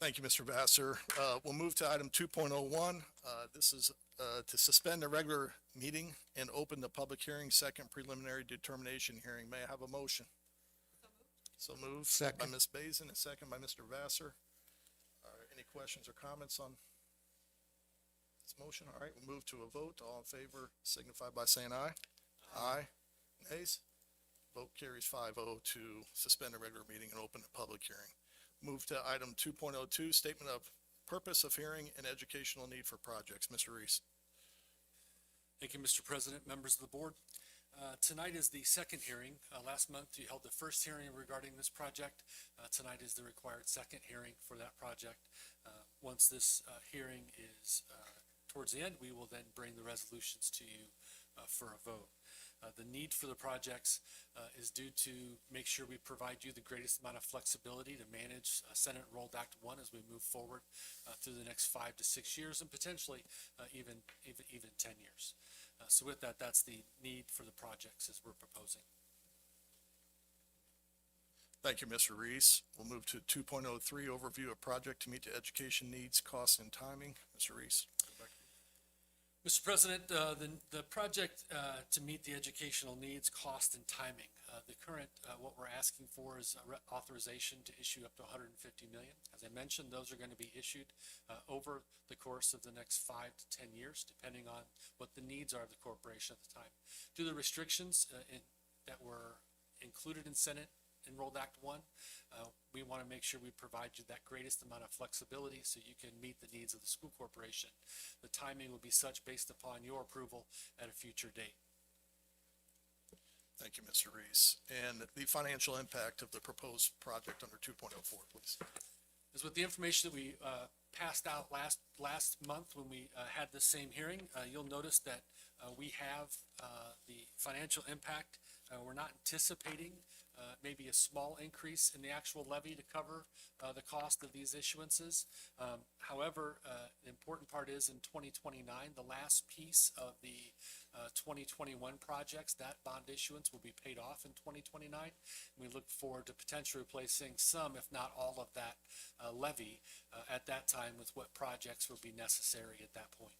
Thank you, Mr. Vassar. We'll move to item 2.01. This is to suspend the regular meeting and open the public hearing, second preliminary determination hearing. May I have a motion? So moved. Second. By Ms. Bazin and second by Mr. Vassar. Any questions or comments on this motion? All right, we'll move to a vote. All in favor signify by saying aye. Aye. Nays? Vote carries 5-0 to suspend the regular meeting and open the public hearing. Move to item 2.02, statement of purpose of hearing and educational need for projects. Mr. Reese. Thank you, Mr. President, members of the board. Tonight is the second hearing. Last month you held the first hearing regarding this project. Tonight is the required second hearing for that project. Once this hearing is towards the end, we will then bring the resolutions to you for a vote. The need for the projects is due to make sure we provide you the greatest amount of flexibility to manage Senate Enrolled Act 1 as we move forward through the next 5 to 6 years and potentially even 10 years. So with that, that's the need for the projects as we're proposing. Thank you, Mr. Reese. We'll move to 2.03, overview of project to meet the education needs, costs, and timing. Mr. Reese. Mr. President, the project to meet the educational needs, cost, and timing. The current, what we're asking for is authorization to issue up to $150 million. As I mentioned, those are going to be issued over the course of the next 5 to 10 years, depending on what the needs are of the corporation at the time. Due to the restrictions that were included in Senate Enrolled Act 1, we want to make sure we provide you that greatest amount of flexibility so you can meet the needs of the school corporation. The timing will be such based upon your approval at a future date. Thank you, Mr. Reese. And the financial impact of the proposed project under 2.04, please. As with the information that we passed out last month when we had this same hearing, you'll notice that we have the financial impact. We're not anticipating maybe a small increase in the actual levy to cover the cost of these issuances. However, the important part is in 2029, the last piece of the 2021 projects, that bond issuance will be paid off in 2029. We look forward to potentially replacing some, if not all of that levy at that time with what projects will be necessary at that point.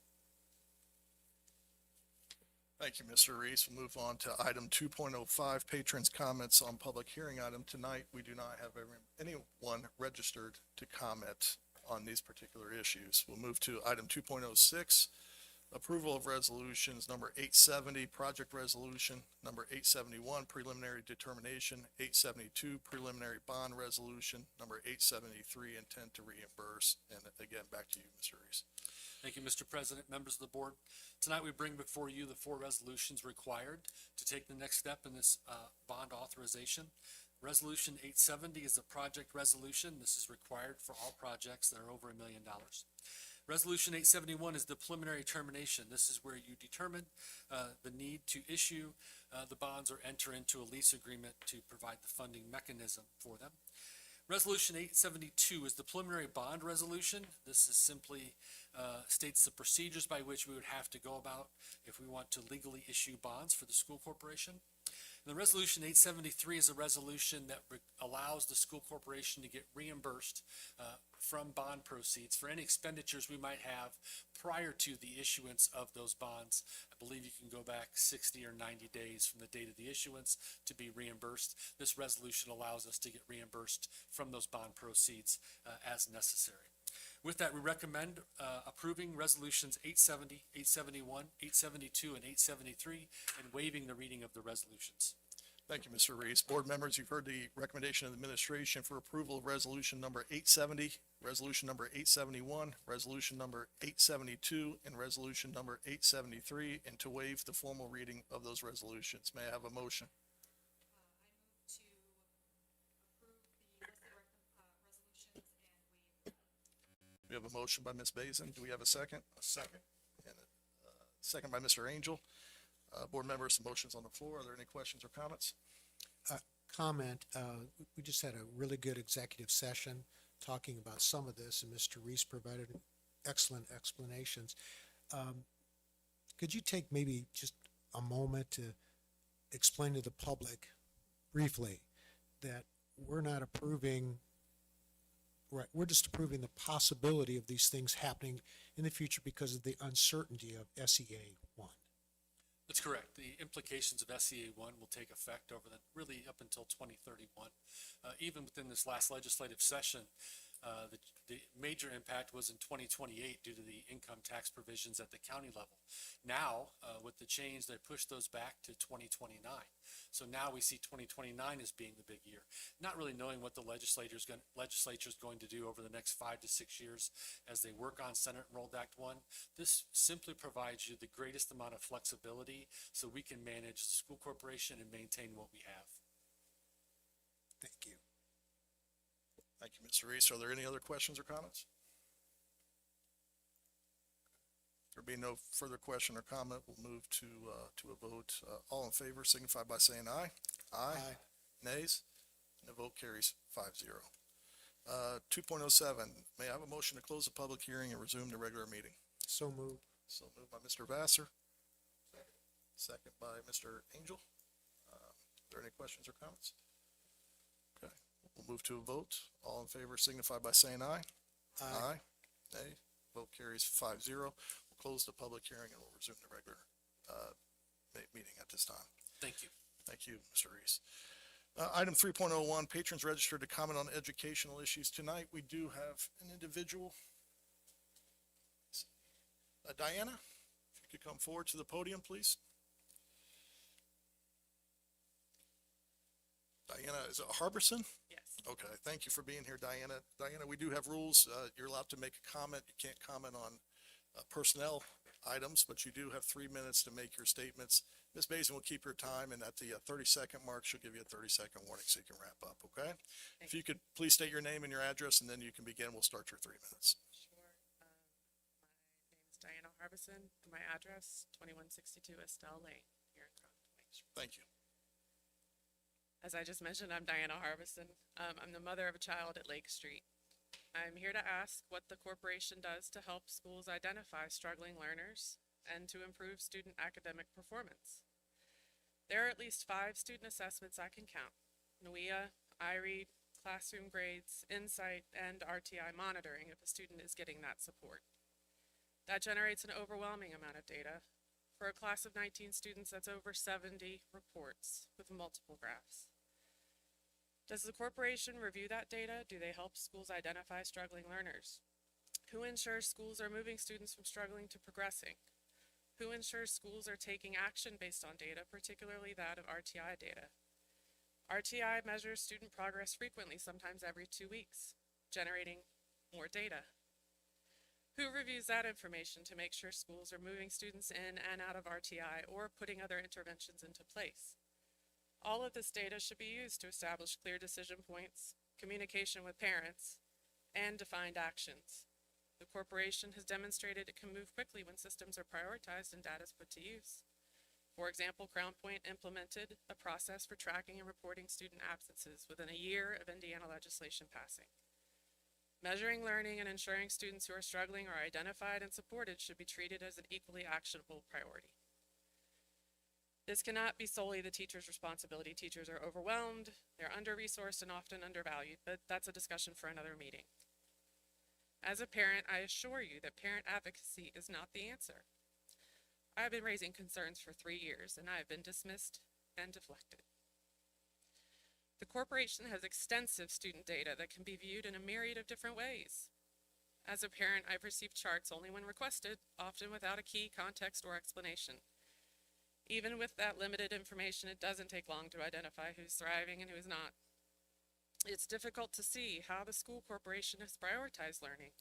Thank you, Mr. Reese. We'll move on to item 2.05, patrons' comments on public hearing item. Tonight, we do not have anyone registered to comment on these particular issues. We'll move to item 2.06, approval of resolutions number 870, project resolution, number 871, preliminary determination, 872, preliminary bond resolution, number 873, intent to reimburse. And again, back to you, Mr. Reese. Thank you, Mr. President, members of the board. Tonight we bring before you the 4 resolutions required to take the next step in this bond authorization. Resolution 870 is a project resolution. This is required for all projects that are over $1 million. Resolution 871 is the preliminary termination. This is where you determine the need to issue the bonds or enter into a lease agreement to provide the funding mechanism for them. Resolution 872 is the preliminary bond resolution. This is simply states the procedures by which we would have to go about if we want to legally issue bonds for the school corporation. And the resolution 873 is a resolution that allows the school corporation to get reimbursed from bond proceeds for any expenditures we might have prior to the issuance of those bonds. I believe you can go back 60 or 90 days from the date of the issuance to be reimbursed. This resolution allows us to get reimbursed from those bond proceeds as necessary. With that, we recommend approving resolutions 870, 871, 872, and 873 and waiving the reading of the resolutions. Thank you, Mr. Reese. Board members, you've heard the recommendation of the administration for approval of resolution number 870, resolution number 871, resolution number 872, and resolution number 873, and to waive the formal reading of those resolutions. May I have a motion? We have a motion by Ms. Bazin. Do we have a second? A second. And a second by Mr. Angel. Board members, some motions on the floor. Are there any questions or comments? Comment. We just had a really good executive session talking about some of this, and Mr. Reese provided excellent explanations. Could you take maybe just a moment to explain to the public briefly that we're not approving Right, we're just approving the possibility of these things happening in the future because of the uncertainty of SEA one. That's correct. The implications of SEA one will take effect over the, really up until 2031. Even within this last legislative session, the major impact was in 2028 due to the income tax provisions at the county level. Now, with the change, they pushed those back to 2029. So now we see 2029 as being the big year. Not really knowing what the legislature is going to do over the next 5 to 6 years as they work on Senate Enrolled Act 1. This simply provides you the greatest amount of flexibility so we can manage the school corporation and maintain what we have. Thank you. Thank you, Mr. Reese. Are there any other questions or comments? There being no further question or comment, we'll move to a vote. All in favor signify by saying aye. Aye. Nays? And the vote carries 5-0. 2.07, may I have a motion to close the public hearing and resume the regular meeting? So moved. So moved by Mr. Vassar. Second by Mr. Angel. Are there any questions or comments? Okay, we'll move to a vote. All in favor signify by saying aye. Aye. Nay. Vote carries 5-0. We'll close the public hearing and we'll resume the regular meeting at this time. Thank you. Thank you, Mr. Reese. Item 3.01, patrons registered to comment on educational issues. Tonight, we do have an individual. Diana, if you could come forward to the podium, please. Diana, is it Harbison? Yes. Okay, thank you for being here, Diana. Diana, we do have rules. You're allowed to make a comment. You can't comment on personnel items, but you do have 3 minutes to make your statements. Ms. Basin will keep your time, and at the 30-second mark, she'll give you a 30-second warning so you can wrap up, okay? If you could please state your name and your address, and then you can begin. We'll start your 3 minutes. Sure. My name is Diana Harbison, and my address, 2162 Estelle Lane, here in Crown. Thank you. As I just mentioned, I'm Diana Harbison. I'm the mother of a child at Lake Street. I'm here to ask what the corporation does to help schools identify struggling learners and to improve student academic performance. There are at least 5 student assessments I can count: NWEA, iRead, classroom grades, Insight, and RTI monitoring if a student is getting that support. That generates an overwhelming amount of data. For a class of 19 students, that's over 70 reports with multiple graphs. Does the corporation review that data? Do they help schools identify struggling learners? Who ensures schools are moving students from struggling to progressing? Who ensures schools are taking action based on data, particularly that of RTI data? RTI measures student progress frequently, sometimes every 2 weeks, generating more data. Who reviews that information to make sure schools are moving students in and out of RTI or putting other interventions into place? All of this data should be used to establish clear decision points, communication with parents, and defined actions. The corporation has demonstrated it can move quickly when systems are prioritized and data is put to use. For example, Crown Point implemented a process for tracking and reporting student absences within a year of Indiana legislation passing. Measuring learning and ensuring students who are struggling are identified and supported should be treated as an equally actionable priority. This cannot be solely the teacher's responsibility. Teachers are overwhelmed, they're under-resourced and often undervalued, but that's a discussion for another meeting. As a parent, I assure you that parent advocacy is not the answer. I have been raising concerns for 3 years, and I have been dismissed and deflected. The corporation has extensive student data that can be viewed in a myriad of different ways. As a parent, I've received charts only when requested, often without a key, context, or explanation. Even with that limited information, it doesn't take long to identify who's thriving and who's not. It's difficult to see how the school corporation has prioritized learning.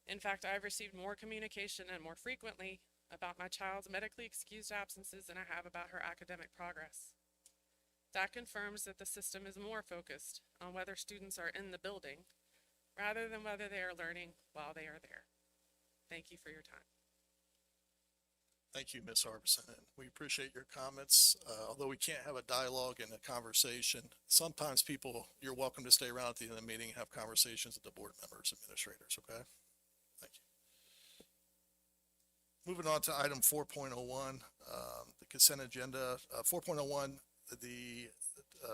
In fact, I've received more communication and more frequently about my child's medically excused absences than I have about her academic progress. That confirms that the system is more focused on whether students are in the building rather than whether they are learning while they are there. Thank you for your time. Thank you, Ms. Harbison. And we appreciate your comments. Although we can't have a dialogue and a conversation, sometimes you're welcome to stay around at the end of the meeting and have conversations with the board members, administrators, okay? Thank you. Moving on to item 4.01, the consent agenda. 4.01 the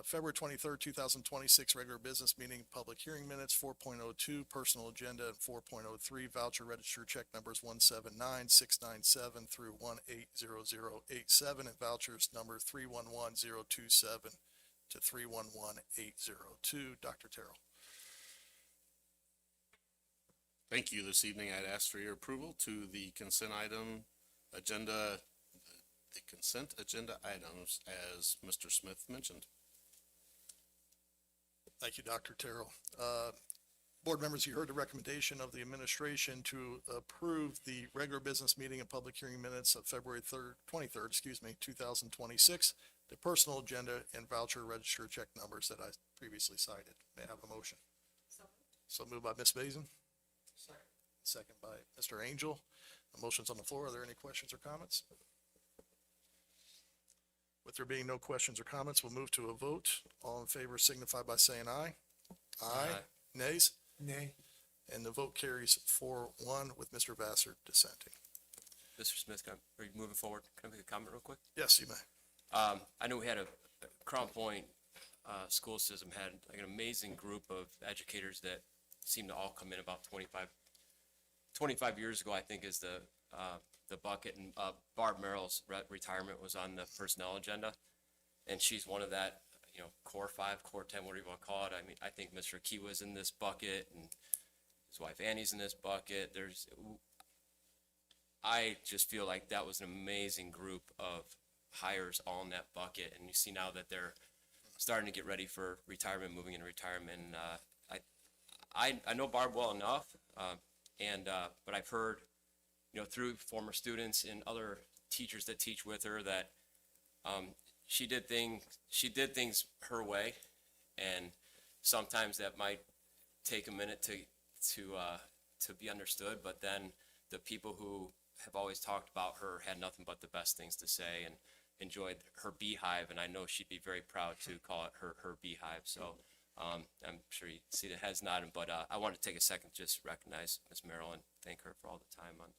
February 23rd, 2026 regular business meeting, public hearing minutes, 4.02 personal agenda, and 4.03 voucher register check numbers 179697 through 180087, and vouchers number 311027 to 311802. Dr. Terrell. Thank you. This evening, I'd ask for your approval to the consent item agenda, the consent agenda items as Mr. Smith mentioned. Thank you, Dr. Terrell. Board members, you heard the recommendation of the administration to approve the regular business meeting and public hearing minutes of February 23rd, 2026, the personal agenda and voucher register check numbers that I previously cited. May I have a motion? So moved by Ms. Basin. Second by Mr. Angel. The motion's on the floor. Are there any questions or comments? With there being no questions or comments, we'll move to a vote. All in favor signify by saying aye. Aye. Nays? Nay. And the vote carries 4-1 with Mr. Vassar dissenting. Mr. Smith, are you moving forward? Can I make a comment real quick? Yes, you may. I know we had a Crown Point school system had like an amazing group of educators that seemed to all come in about 25 years ago, I think, is the bucket. And Barb Merrill's retirement was on the personnel agenda. And she's one of that, core 5, core 10, whatever you want to call it. I mean, I think Mr. Kiwa's in this bucket and his wife Annie's in this bucket. I just feel like that was an amazing group of hires all in that bucket. And you see now that they're starting to get ready for retirement, moving into retirement. And I know Barb well enough, but I've heard, through former students and other teachers that teach with her that she did things her way, and sometimes that might take a minute to be understood. But then the people who have always talked about her had nothing but the best things to say and enjoyed her beehive, and I know she'd be very proud to call it her beehive. So I'm sure you see the heads nodding, but I want to take a second to just recognize Ms. Merrill and thank her for all the time in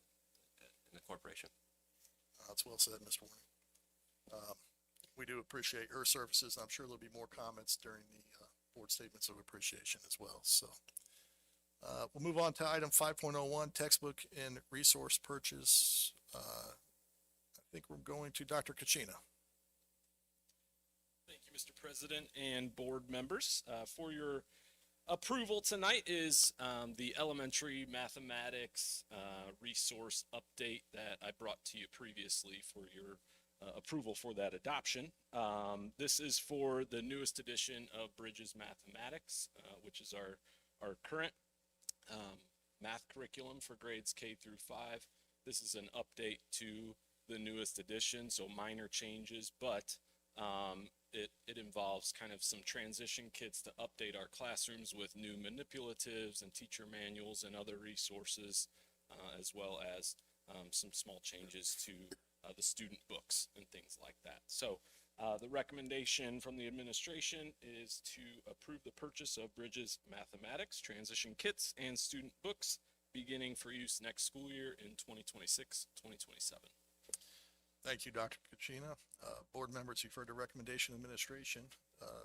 the corporation. That's well said, Mr. Warning. We do appreciate her services. I'm sure there'll be more comments during the board statements of appreciation as well. So we'll move on to item 5.01, textbook and resource purchase. I think we're going to Dr. Kachina. Thank you, Mr. President and board members. For your approval tonight is the elementary mathematics resource update that I brought to you previously for your approval for that adoption. This is for the newest edition of Bridges Mathematics, which is our current math curriculum for grades K through 5. This is an update to the newest edition, so minor changes, but it involves kind of some transition kits to update our classrooms with new manipulatives and teacher manuals and other resources, as well as some small changes to the student books and things like that. So the recommendation from the administration is to approve the purchase of Bridges Mathematics transition kits and student books beginning for use next school year in 2026-2027. Thank you, Dr. Kachina. Board members, you've heard the recommendation of administration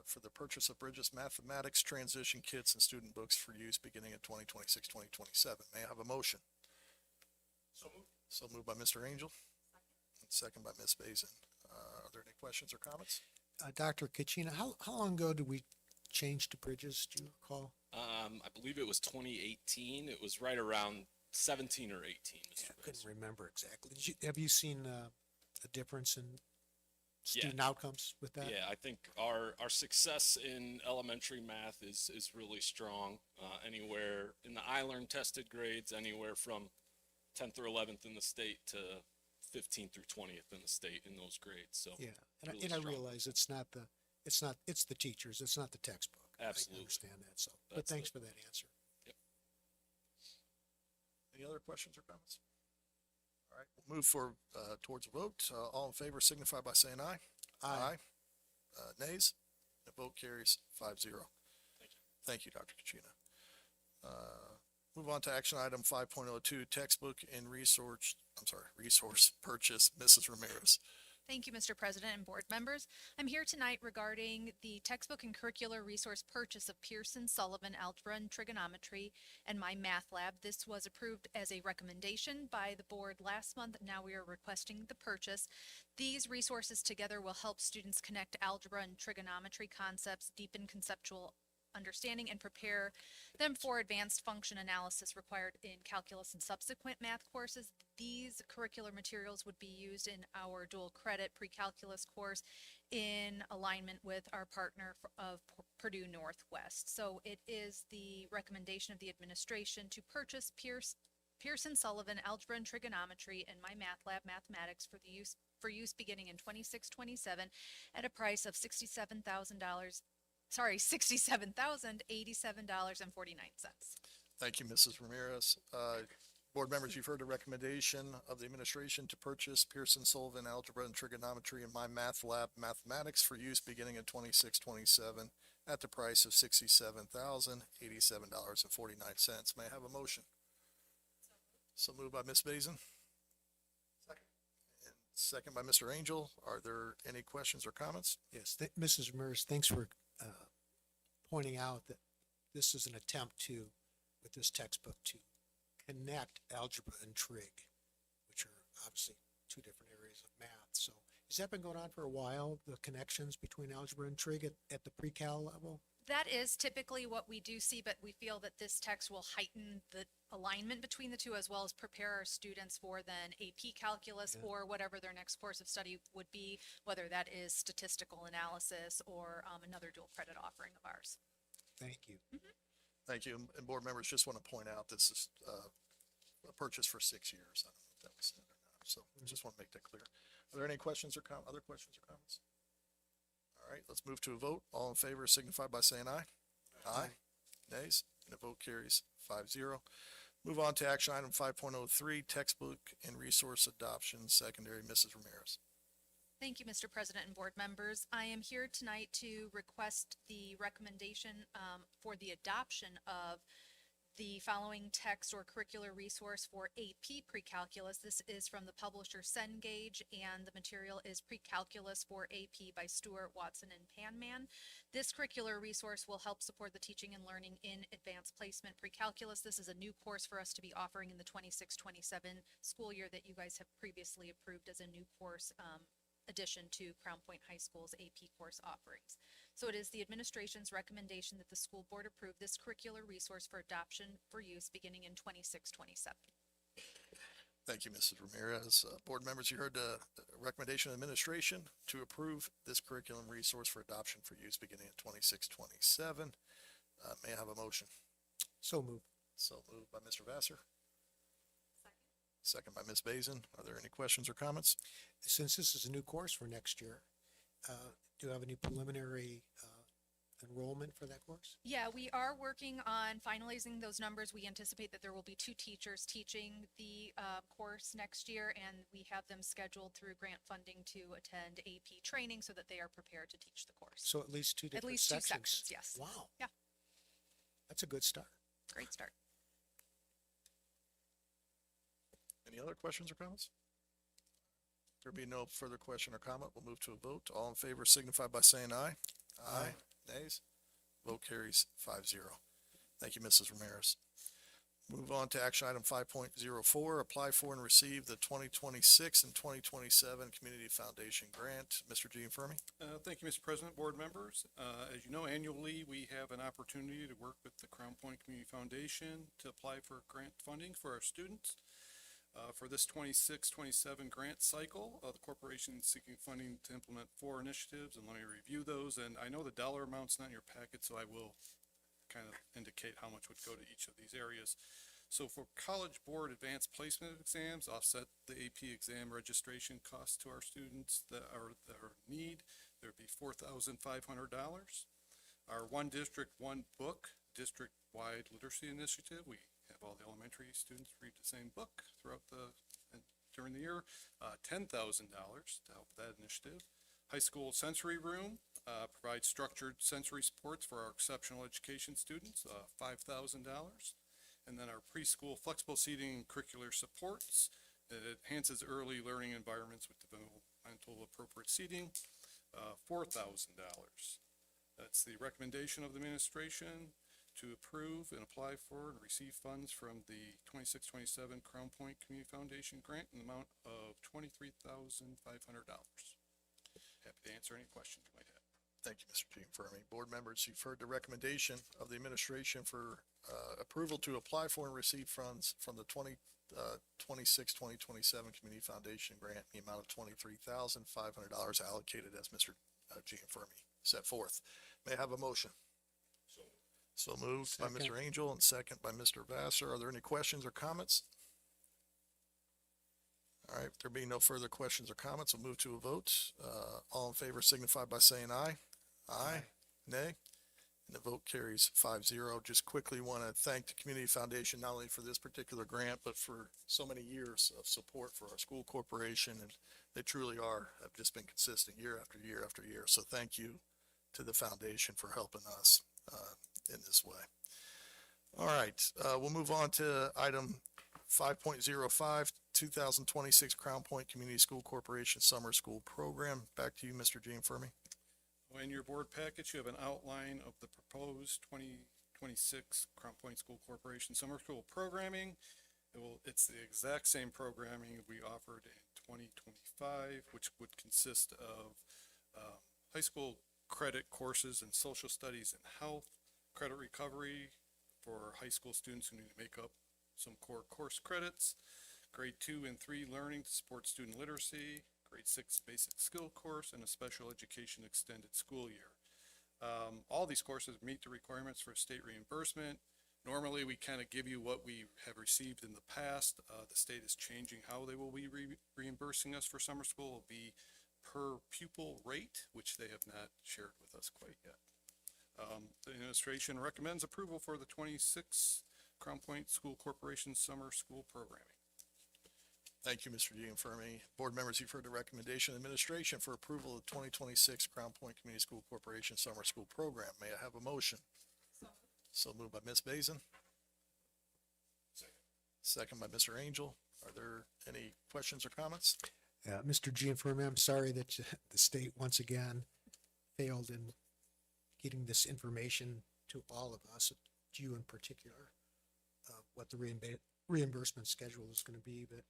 for the purchase of Bridges Mathematics transition kits and student books for use beginning in 2026-2027. May I have a motion? So moved by Mr. Angel. Second by Ms. Basin. Are there any questions or comments? Dr. Kachina, how long ago did we change to Bridges? Do you recall? I believe it was 2018. It was right around 17 or 18. Yeah, I couldn't remember exactly. Have you seen a difference in student outcomes with that? Yeah, I think our success in elementary math is really strong. Anywhere in the iLearn tested grades, anywhere from 10th or 11th in the state to 15th through 20th in the state in those grades. So Yeah, and, really and I strong. realize it's the teachers, it's not the textbook. Absolutely. I understand that. So, but That's thanks for that answer. Any other questions or comments? All right, we'll move towards a vote. All in favor signify by saying aye. Aye. Nays? The vote carries 5-0. Thank you, Dr. Kachina. Move on to action item 5.02, textbook and resource purchase, Mrs. Ramirez. Thank you, Mr. President and board members. I'm here tonight regarding the textbook and curricular resource purchase of Pearson Sullivan Algebra and Trigonometry and My Math Lab. This was approved as a recommendation by the board last month. Now we are requesting the purchase. These resources together will help students connect algebra and trigonometry concepts, deepen conceptual understanding, and prepare them for advanced function analysis required in calculus and subsequent math courses. These curricular materials would be used in our dual credit pre-calculus course in alignment with our partner of Purdue Northwest. So it is the recommendation of the administration to purchase Pearson Sullivan Algebra and Trigonometry and My Math Lab Mathematics for use beginning in 26-27 at a price of $67,087.49. Thank you, Mrs. Ramirez. Board members, you've heard the recommendation of the administration to purchase Pearson Sullivan Algebra and Trigonometry and My Math Lab Mathematics for use beginning in 26-27 at the price of $67,087.49. May I have a motion? So moved by Ms. Basin. Second. And second by Mr. Angel. Are there any questions or comments? Yes, Mrs. Ramirez, thanks for pointing out that this is an attempt to, with this textbook, to connect algebra and trig, which are obviously two different areas of math. So has that been going on for a while, the connections between algebra and trig at the pre-cal level? That is typically what we do see, but we feel that this text will heighten the alignment between the two as well as prepare our students for then AP calculus or whatever their next course of study would be, whether that is statistical analysis or another dual credit offering of ours. Thank you. Thank you. And board members, just want to point out, this is a purchase for 6 years. I don't know if that was said or not. So just want to make that clear. Are there any questions or other questions or comments? All right, let's move to a vote. All in favor signify by saying aye. Aye. Nays? And the vote carries 5-0. Move on to action item 5.03, textbook and resource adoption, secondary. Mrs. Ramirez. Thank you, Mr. President and board members. I am here tonight to request the recommendation for the adoption of the following text or curricular resource for AP pre-calculus. This is from the publisher Cengage, and the material is Pre-Calculus for AP by Stewart, Watson, and Panman. This curricular resource will help support the teaching and learning in advanced placement pre-calculus. This is a new course for us to be offering in the 26-27 school year that you guys have previously approved as a new course addition to Crown Point High School's AP course offerings. So it is the administration's recommendation that the school board approve this curricular resource for adoption for use beginning in 26-27. Thank you, Mrs. Ramirez. Board members, you heard the recommendation of administration to approve this curriculum resource for adoption for use beginning in 26-27. May I have a motion? So moved. So moved by Mr. Vassar. Second by Ms. Basin. Are there any questions or comments? Since this is a new course for next year, do you have any preliminary enrollment for that course? Yeah, we are working on finalizing those numbers. We anticipate that there will be 2 teachers teaching the course next year, and we have them scheduled through grant funding to attend AP training so that they are prepared to teach the course. So at least two At different least 2 sections. sections, yes. Wow. Yeah. That's a good start. Great start. Any other questions or comments? There be no further question or comment. We'll move to a vote. All in favor signify by saying aye. Aye. Nays? Vote carries 5-0. Thank you, Mrs. Ramirez. Move on to action item 5.04, apply for and receive the 2026 and 2027 Community Foundation Grant. Mr. Gene Fermi. Thank you, Mr. President, board members. As you know, annually, we have an opportunity to work with the Crown Point Community Foundation to apply for grant funding for our students. For this 26-27 grant cycle, the corporation is seeking funding to implement 4 initiatives, and let me review those. And I know the dollar amount's not in your packet, so I will kind of indicate how much would go to each of these areas. So for College Board Advanced Placement exams, offset the AP exam registration costs to our students that are need, there'd be $4,500. Our One District, One Book district-wide literacy initiative, we have all the elementary students read the same book throughout during the year, $10,000 to help that initiative. High School Sensory Room provides structured sensory supports for our exceptional education students, $5,000. And then our preschool flexible seating and curricular supports. It enhances early learning environments with developmental departmental appropriate seating, $4,000. That's the recommendation of the administration to approve and apply for and receive funds from the 26-27 Crown Point Community Foundation grant in the amount of $23,500. Happy to answer any questions you might have. Thank you, Mr. Gianfermi. Board members, you've heard the recommendation of the administration for approval to apply for and receive funds from the 2026-2027 Community Foundation grant in the amount of $23,500 allocated as Mr. Gianfermi set forth. May I have a motion? So moved by Second. Mr. Angel and second by Mr. Vassar. Are there any questions or comments? All right, there being no further questions or comments, we'll move to a vote. All in favor signify by saying aye. Aye. Nay? And the vote carries 5-0. Just quickly want to thank the Community Foundation not only for this particular grant, but for so many years of support for our school corporation. And they truly have just been consistent year after year after year. So thank you to the foundation for helping us in this way. All right, we'll move on to item 5.05, 2026 Crown Point Community School Corporation Summer School Program. Back to you, Mr. Gianfermi. In your board package, you have an outline of the proposed 2026 Crown Point School Corporation Summer School Programming. It's the exact same programming we offered in 2025, which would consist of high school credit courses in social studies and health, credit recovery for high school students who need to make up some core course credits, grade 2 and 3 learning to support student literacy, grade 6 basic skill course, and a special education extended school year. All these courses meet the requirements for state reimbursement. Normally, we kind of give you what we have received in the past. The state is changing how they will be reimbursing us for summer school. It will be per pupil rate, which they have not shared with us quite yet. The administration recommends approval for the 26 Crown Point School Corporation Summer School Programming. Thank you, Mr. Gianfermi. Board members, you've heard the recommendation of administration for approval of 2026 Crown Point Community School Corporation Summer School Program. May I have a motion? So moved by Ms. Bazin. Second by Mr. Angel. Are there any questions or comments? Mr. Gianfermi, I'm sorry that the state once again failed in getting this information to all of us, to you in particular, what the reimbursement schedule is going to be. But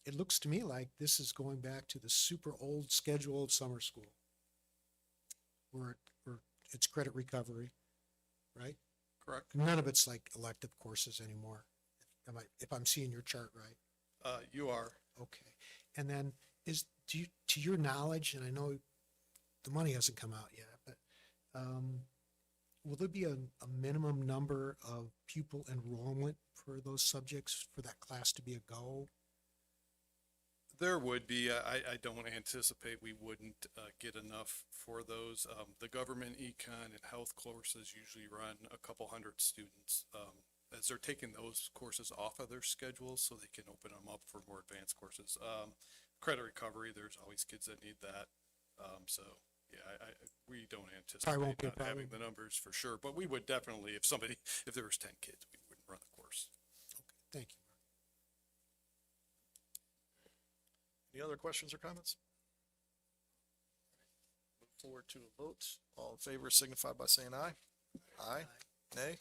it looks to me like this is going back to the super old schedule of summer school, where it's credit recovery, right? Correct. None of it's like elective courses anymore. If I'm seeing your chart right? You are. Okay. And then to your knowledge, and I know the money hasn't come out yet, but will there be a minimum number of pupil enrollment for those subjects for that class to be a go? There would be. I don't anticipate we wouldn't get enough for those. The government econ and health courses usually run a couple hundred students as they're taking those courses off of their schedules so they can open them up for more advanced courses. Credit recovery, there's always kids that need that. So yeah, we don't anticipate won't be a not having problem. the numbers for sure, but we would definitely, if there was 10 kids, we wouldn't run the course. Okay, thank you. Any other questions or comments? Move forward to a vote. All in favor signify by saying aye. Aye. Nay?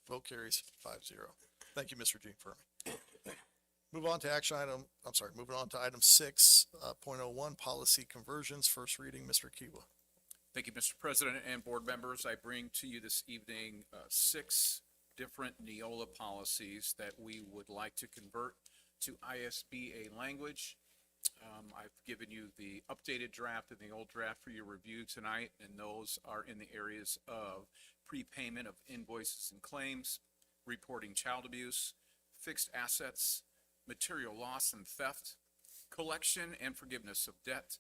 Vote carries 5-0. Thank you, Mr. Gianfermi. Moving on to item 6.01, policy conversions, first reading, Mr. Kiwa. Thank you, Mr. President and board members. I bring to you this evening 6 different Neola policies that we would like to convert to ISBA language. I've given you the updated draft and the old draft for your review tonight, and those are in the areas of prepayment of invoices and claims, reporting child abuse, fixed assets, material loss and theft, collection and forgiveness of debt,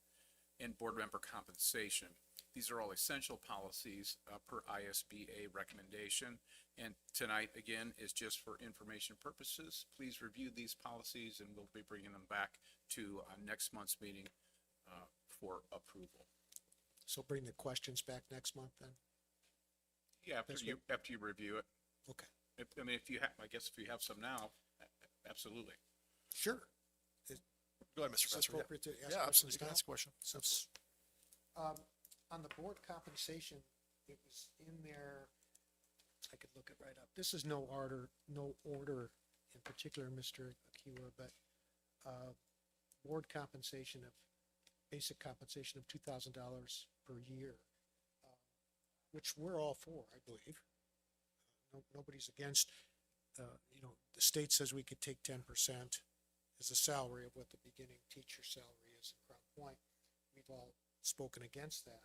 and board member compensation. These are all essential policies per ISBA recommendation. And tonight, again, is just for information purposes. Please review these policies and we'll be bringing them back to next month's meeting for approval. So bring the questions back next month then? Yeah, after you review it. Okay, If you have, I guess if you have some now, absolutely. sure. Go ahead, Mr. Is it Professor. Yeah. appropriate to ask Yeah, questions absolutely. You can now? ask a question. So, on the board compensation, it was in there, I could look it right up. This is no order in particular, Mr. Akiwa, but, board compensation of, basic compensation of $2,000 per year, which we're all for, I believe. Nobody's against, the state says we could take 10% as a salary of what the beginning teacher salary is in Crown Point. We've all spoken against that.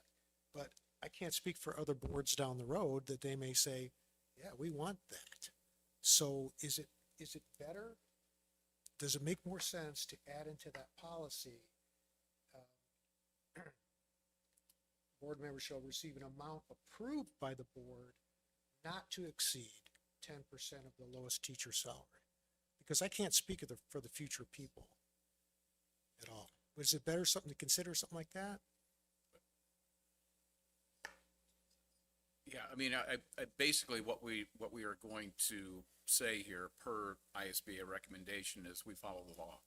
But I can't speak for other boards down the road that they may say, yeah, we want that. So is it better? Does it make more sense to add into that policy, board members shall receive an amount approved by the board not to exceed 10% of the lowest teacher salary? Because I can't speak for the future people at all. But is it better something to consider, something like that? Yeah, I mean, I basically what we are going to say here per ISBA recommendation is we follow the law.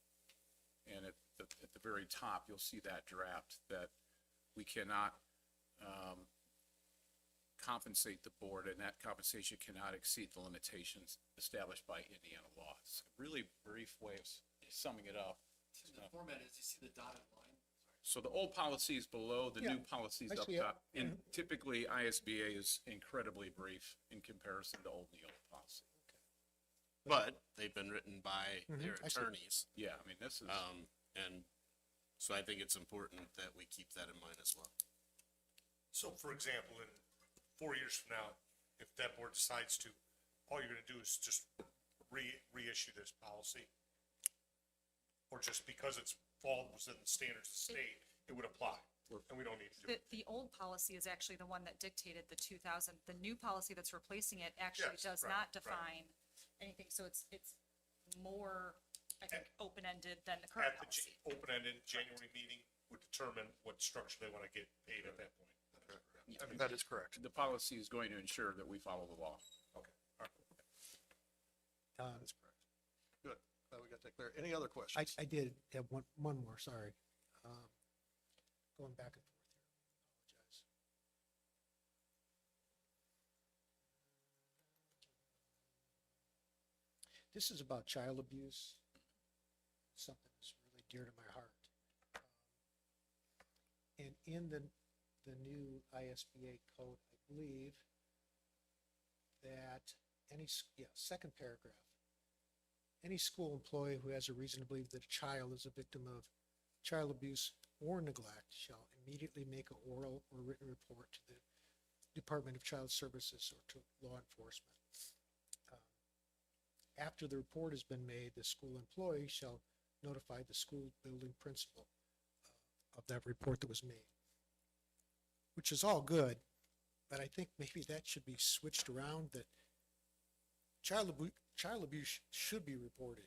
And at the very top, you'll see that draft that we cannot compensate the board, and that compensation cannot exceed the limitations established by Indiana law. It's a really brief way of summing it up. The format is, you see the dotted line? So the old policy is below, the new Yeah, policy is I up see it. top. And typically ISBA is incredibly brief in comparison to old Neola policy. But they've been written by their I see. attorneys. Yeah, I mean, this is, And so I think it's important that we keep that in mind as well. So for example, in 4 years from now, if that board decides to, all you're gonna do is just reissue this policy? Or just because it's falls within the standards of the state, it would apply, and we don't need to do it? The old policy is actually the one that dictated the 2000, the new policy that's replacing it actually Yes, does right, not right. define anything, so it's more, I think, open-ended than the current At the policy. open-ended January meeting would determine what structure they wanna get paid at that point. That is correct. the policy is going to ensure that we follow the law. Okay, all right. That is correct. Good. Glad we got that clear. Any other questions? I did have one more, sorry. Going back and forth here. Apologize. This is about child abuse, something that's really dear to my heart. And in the new ISBA code, I believe that second paragraph, any school employee who has a reason to believe that a child is a victim of child abuse or neglect shall immediately make an oral or written report to the Department of Child Services or to law enforcement. After the report has been made, the school employee shall notify the school building principal of that report that was made, which is all good, but I think maybe that should be switched around, that child abuse should be reported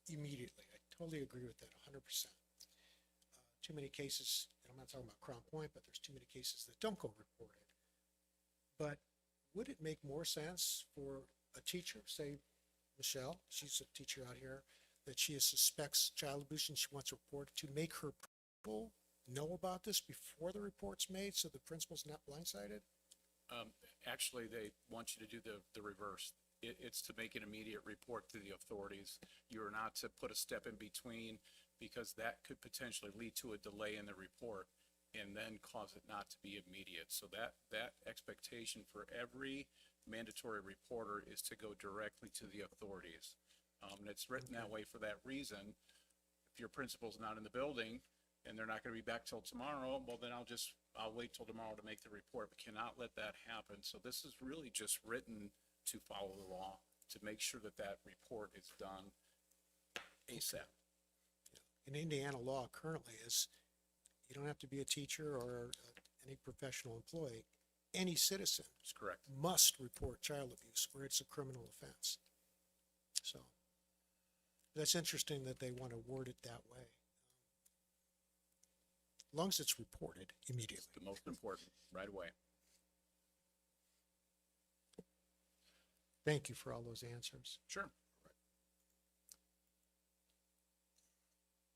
immediately. I totally agree with that 100%. Too many cases, and I'm not talking about Crown Point, but there's too many cases that don't go reported. But would it make more sense for a teacher, say Michelle, she's a teacher out here, that she suspects child abuse and she wants a report, to make her principal know about this before the report's made so the principal's not blindsided? Actually, they want you to do the reverse. It's to make an immediate report to the authorities. You are not to put a step in between, because that could potentially lead to a delay in the report and then cause it not to be immediate. So that expectation for every mandatory reporter is to go directly to the authorities. And it's written that way for that reason. If your principal's not in the building and they're not gonna be back till tomorrow, well, then I'll wait till tomorrow to make the report, but cannot let that happen. So this is really just written to follow the law, to make sure that that report is done ASAP. In Indiana law currently is, you don't have to be a teacher or any professional employee. Any citizen That's correct. must report child abuse or it's a criminal offense. So that's interesting that they want to word it that way. As long as it's reported immediately. It's the most important, right away. Thank you for all those answers. Sure.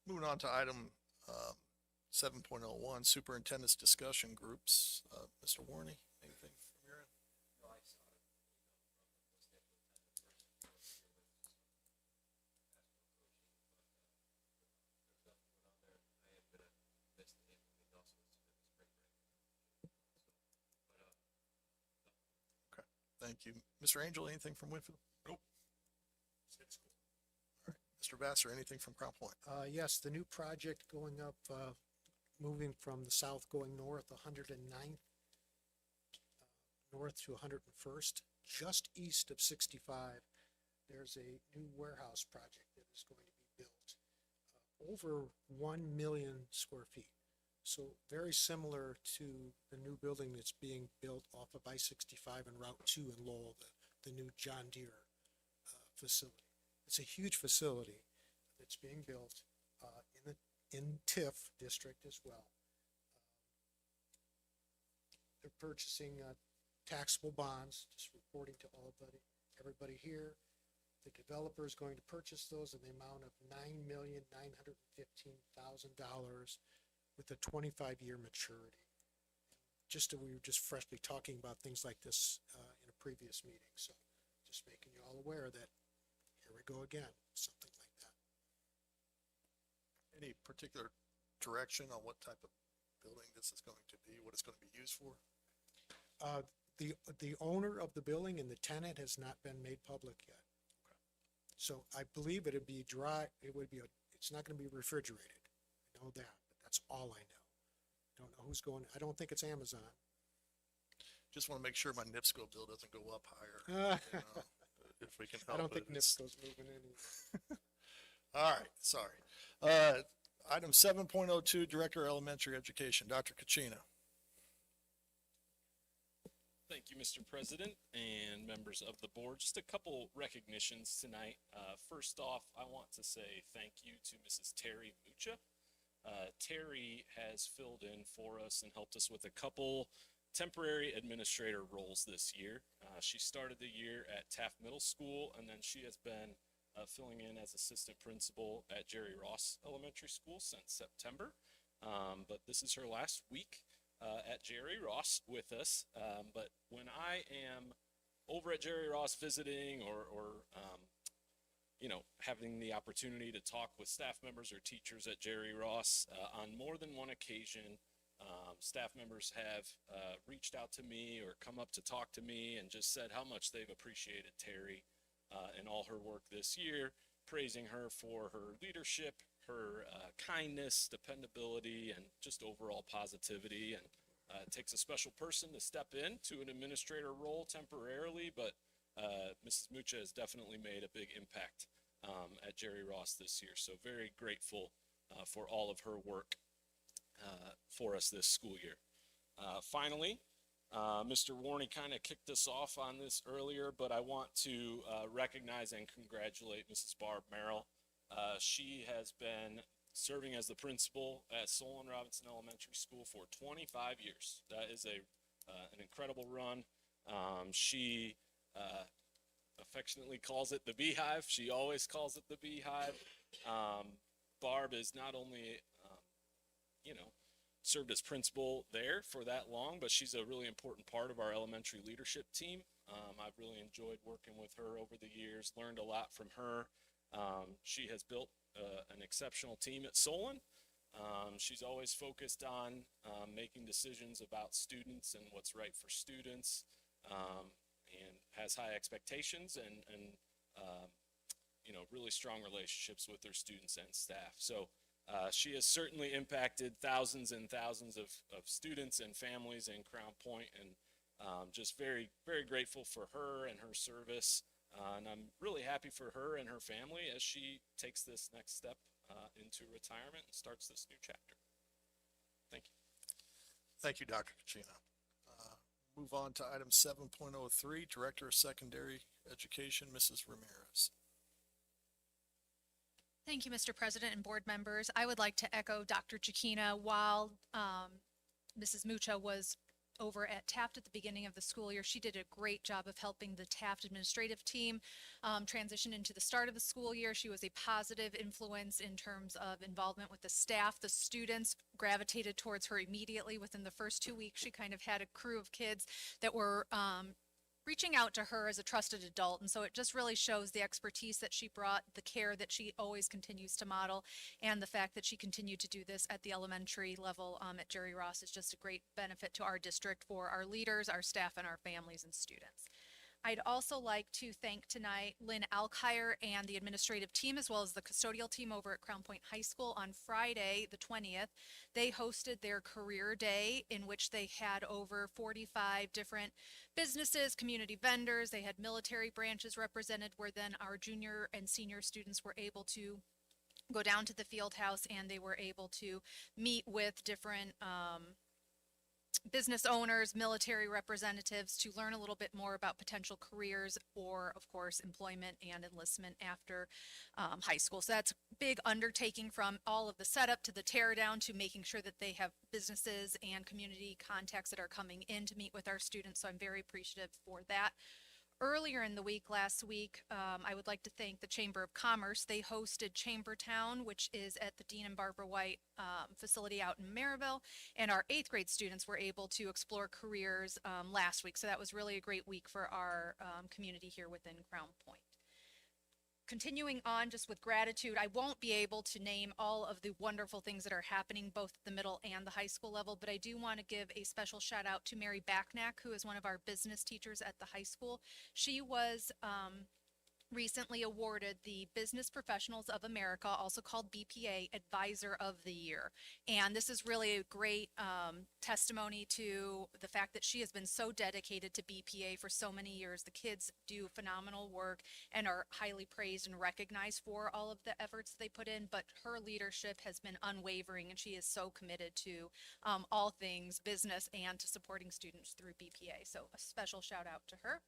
Moving on to item 7.01, superintendent's discussion groups. Mr. Warney, anything from your end? Okay, thank you. Mr. Angel, anything from Winfield? Nope. Mr. Vassar, anything from Crown Point? Yes, the new project going up, moving from the south going north, 109th, north to 101st, just east of 65. There's a new warehouse project that is going to be built, over 1 million square feet. So very similar to the new building that's being built off of I-65 and Route 2 in Lowell, the new John Deere facility. It's a huge facility that's being built in TIF district as well. They're purchasing taxable bonds, just reporting to everybody here. The developer is going to purchase those in the amount of $9,915,000 with a 25-year maturity. We were just freshly talking about things like this in a previous meeting, so just making you all aware that here we go again, something like that. Any particular direction on what type of building this is going to be, what it's going to be used for? The owner of the building and the tenant has not been made public yet. So I believe it'd be dry, it's not gonna be refrigerated. I know that, but that's all I know. Don't know who's going, I don't think it's Amazon. Just want to make sure my NIPSCO bill doesn't go up higher. If we can I help don't it. think NIPSCO's moving any. All right, sorry. Item 7.02, Director of Elementary Education, Dr. Kachina. Thank you, Mr. President and members of the board. Just a couple recognitions tonight. First off, I want to say thank you to Mrs. Terry Mucha. Terry has filled in for us and helped us with a couple temporary administrator roles this year. She started the year at Taft Middle School, and then she has been filling in as assistant principal at Jerry Ross Elementary School since September. But this is her last week at Jerry Ross with us. But when I am over at Jerry Ross visiting or having the opportunity to talk with staff members or teachers at Jerry Ross, on more than one occasion, staff members have reached out to me or come up to talk to me and just said how much they've appreciated Terry and all her work this year, praising her for her leadership, her kindness, dependability, and just overall positivity. And it takes a special person to step into an administrator role temporarily, but Mrs. Mucha has definitely made a big impact at Jerry Ross this year. So very grateful for all of her work for us this school year. Finally, Mr. Warney kind of kicked us off on this earlier, but I want to recognize and congratulate Mrs. Barb Merrill. She has been serving as the principal at Solon Robinson Elementary School for 25 years. That is an incredible run. She affectionately calls it the Beehive. She always calls it the Beehive. Barb is not only, served as principal there for that long, but she's a really important part of our elementary leadership team. I've really enjoyed working with her over the years, learned a lot from her. She has built an exceptional team at Solon. She's always focused on making decisions about students and what's right for students, and has high expectations and really strong relationships with her students and staff. So she has certainly impacted thousands and thousands of students and families in Crown Point, and just very, very grateful for her and her service. And I'm really happy for her and her family as she takes this next step into retirement and starts this new chapter. Thank you. Thank you, Dr. Kachina. Move on to item 7.03, Director of Secondary Education, Mrs. Ramirez. Thank you, Mr. President and board members. I would like to echo Dr. Chiquina. While Mrs. Mucha was over at Taft at the beginning of the school year. She did a great job of helping the Taft administrative team transition into the start of the school year. She was a positive influence in terms of involvement with the staff. The students gravitated towards her immediately. Within the first 2 weeks, she kind of had a crew of kids that were reaching out to her as a trusted adult. And so it just really shows the expertise that she brought, the care that she always continues to model, and the fact that she continued to do this at the elementary level at Jerry Ross is just a great benefit to our district for our leaders, our staff, and our families and students. I'd also like to thank tonight Lynn Alkire and the administrative team, as well as the custodial team over at Crown Point High School. On Friday, the 20th, they hosted their career day, in which they had over 45 different businesses, community vendors. They had military branches represented, where then our junior and senior students were able to go down to the field house, and they were able to meet with different business owners, military representatives, to learn a little bit more about potential careers or, of course, employment and enlistment after high school. So that's a big undertaking, from all of the setup to the tear down to making sure that they have businesses and community contacts that are coming in to meet with our students. So I'm very appreciative for that. Earlier in the week, last week, I would like to thank the Chamber of Commerce. They hosted Chambertown, which is at the Dean and Barbara White facility out in Maryville, and our 8th grade students were able to explore careers last week. So that was really a great week for our community here within Crown Point. Continuing on just with gratitude, I won't be able to name all of the wonderful things that are happening both at the middle and the high school level, but I do want to give a special shout out to Mary Backnack, who is one of our business teachers at the high school. She was recently awarded the Business Professionals of America, also called BPA, Advisor of the Year. And this is really a great testimony to the fact that she has been so dedicated to BPA for so many years. The kids do phenomenal work and are highly praised and recognized for all of the efforts they put in, but her leadership has been unwavering, and she is so committed to all things business and to supporting students through BPA. So a special shout out to her.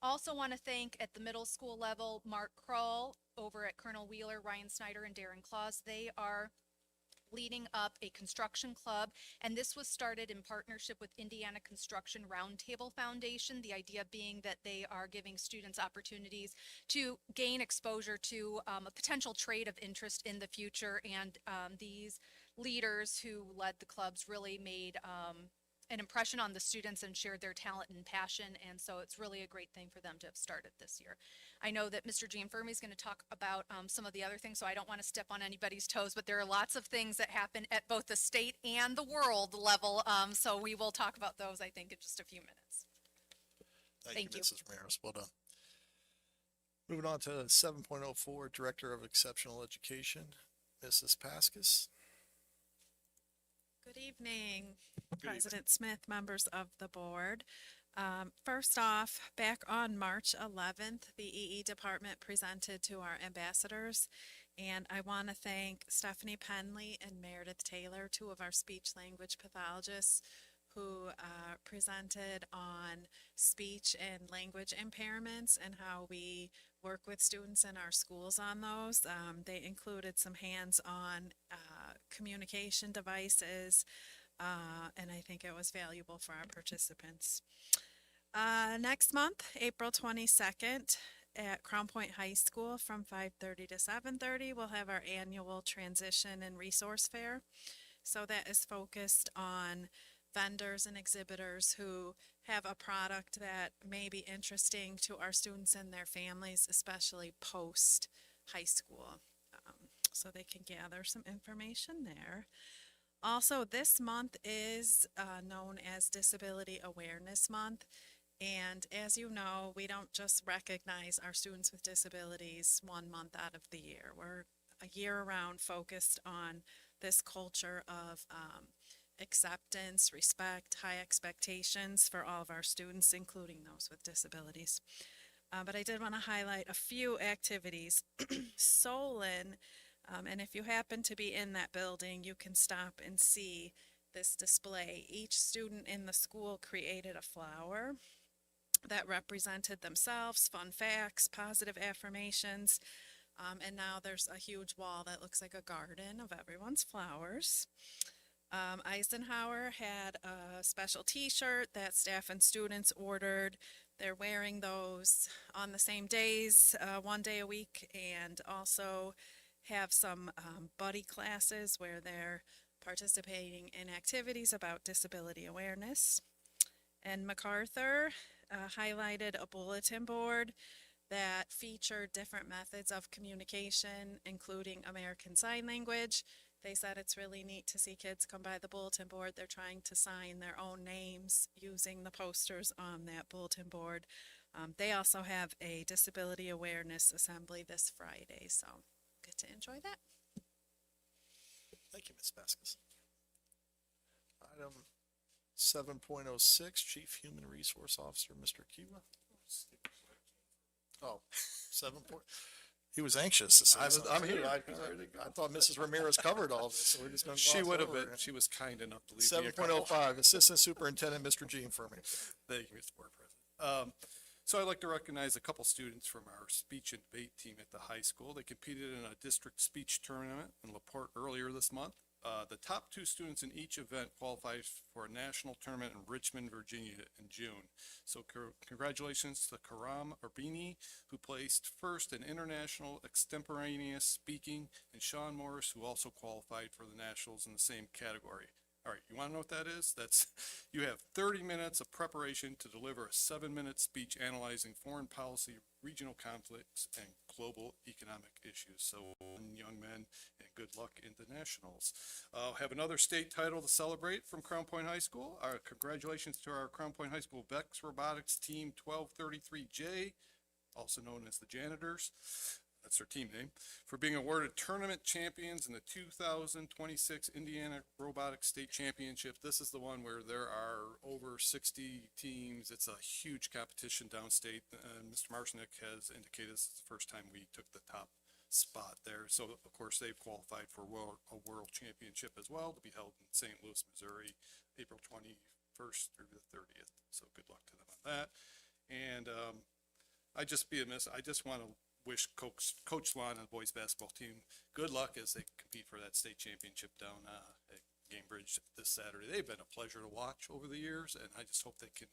Also want to thank, at the middle school level, Mark Kroll over at Colonel Wheeler, Ryan Snyder, and Darren Claus. They are leading up a construction club, and this was started in partnership with Indiana Construction Roundtable Foundation. The idea being that they are giving students opportunities to gain exposure to a potential trade of interest in the future, and these leaders who led the clubs really made an impression on the students and shared their talent and passion, and so it's really a great thing for them to have started this year. I know that Mr. Gianfermi is going to talk about some of the other things, so I don't want to step on anybody's toes, but there are lots of things that happen at both the state and the world level, so we will talk about those, I think, in just a few minutes. Thank you, you. Mrs. Ramirez. Well done. Moving on to 7.04, Director of Exceptional Education, Mrs. Paskus. Good evening, Good evening. President Smith, members of the board. First off, back on March 11th, the EE department presented to our ambassadors, and I want to thank Stephanie Penley and Meredith Taylor, 2 of our speech language pathologists, who presented on speech and language impairments and how we work with students in our schools on those. They included some hands-on communication devices, and I think it was valuable for our participants. Next month, April 22nd, at Crown Point High School from 5:30 to 7:30, we'll have our annual transition and resource fair. So that is focused on vendors and exhibitors who have a product that may be interesting to our students and their families, especially post high school. So they can gather some information there. Also, this month is known as Disability Awareness Month. And as you know, we don't just recognize our students with disabilities 1 month out of the year. We're a year-round focused on this culture of acceptance, respect, high expectations for all of our students, including those with disabilities. But I did want to highlight a few activities. Solon, and if you happen to be in that building, you can stop and see this display. Each student in the school created a flower that represented themselves, fun facts, positive affirmations, and now there's a huge wall that looks like a garden of everyone's flowers. Eisenhower had a special T-shirt that staff and students ordered. They're wearing those on the same days, 1 day a week, and also have some buddy classes where they're participating in activities about disability awareness. And MacArthur highlighted a bulletin board that featured different methods of communication, including American Sign Language. They said it's really neat to see kids come by the bulletin board. They're trying to sign their own names using the posters on that bulletin board. They also have a disability awareness assembly this Friday, so get to enjoy that. Thank you, Ms. Vasquez. Item 7.06, Chief Human Resource Officer, Mr. Kiwa. Oh, 7 point. He was anxious to say something. I'm here. I thought Mrs. Ramirez covered all of this, so we're just going to. She would have been, she was kind enough to leave me a couple. 7.05, Assistant Superintendent, Mr. Gene Furman. Thank you, Mr. Board President. So I'd like to recognize a couple students from our speech and debate team at the high school. They competed in a district speech tournament in LaPorte earlier this month. The top 2 students in each event qualified for a national tournament in Richmond, Virginia in June. So congratulations to Karam Arbini, who placed first in international extemporaneous speaking, and Sean Morris, who also qualified for the nationals in the same category. All right, you want to know what that is? You have 30 minutes of preparation to deliver a 7-minute speech analyzing foreign policy, regional conflicts, and global economic issues. So, young men, and good luck in the nationals. Have another state title to celebrate from Crown Point High School. Our congratulations to our Crown Point High School Bex Robotics Team 1233J, also known as the Janitors. That's their team name, for being awarded tournament champions in the 2026 Indiana Robotics State Championship. This is the one where there are over 60 teams. It's a huge competition downstate, and Mr. Marshnick has indicated this is the first time we took the top spot there. So, of course, they've qualified for a world championship as well, to be held in St. Louis, Missouri, April 21st through the 30th. So good luck to them on that. And I just want to wish Coach Swan and the boys basketball team good luck as they compete for that state championship down at Cambridge this Saturday. They've been a pleasure to watch over the years, and I just hope they can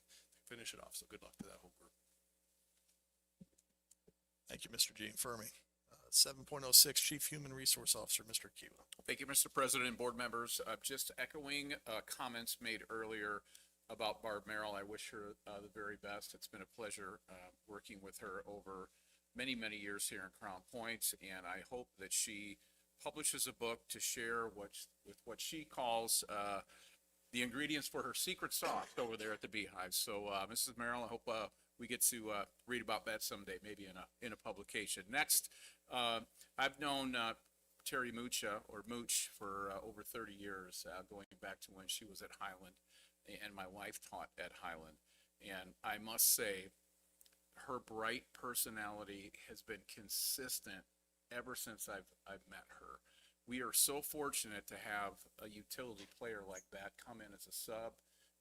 finish it off. So good luck to that whole group. Thank you, Mr. Gene Furman. 7.06, Chief Human Resource Officer, Mr. Kiwa. Thank you, Mr. President and board members. Just echoing comments made earlier about Barb Merrill. I wish her the very best. It's been a pleasure working with her over many, many years here in Crown Point, and I hope that she publishes a book to share with what she calls the ingredients for her secret sauce over there at the Beehive. So, Mrs. Merrill, I hope we get to read about that someday, maybe in a publication. Next, I've known Terry Moocha, or Mooch, for over 30 years, going back to when she was at Highland, and my wife taught at Highland. And I must say, her bright personality has been consistent ever since I've met her. We are so fortunate to have a utility player like that come in as a sub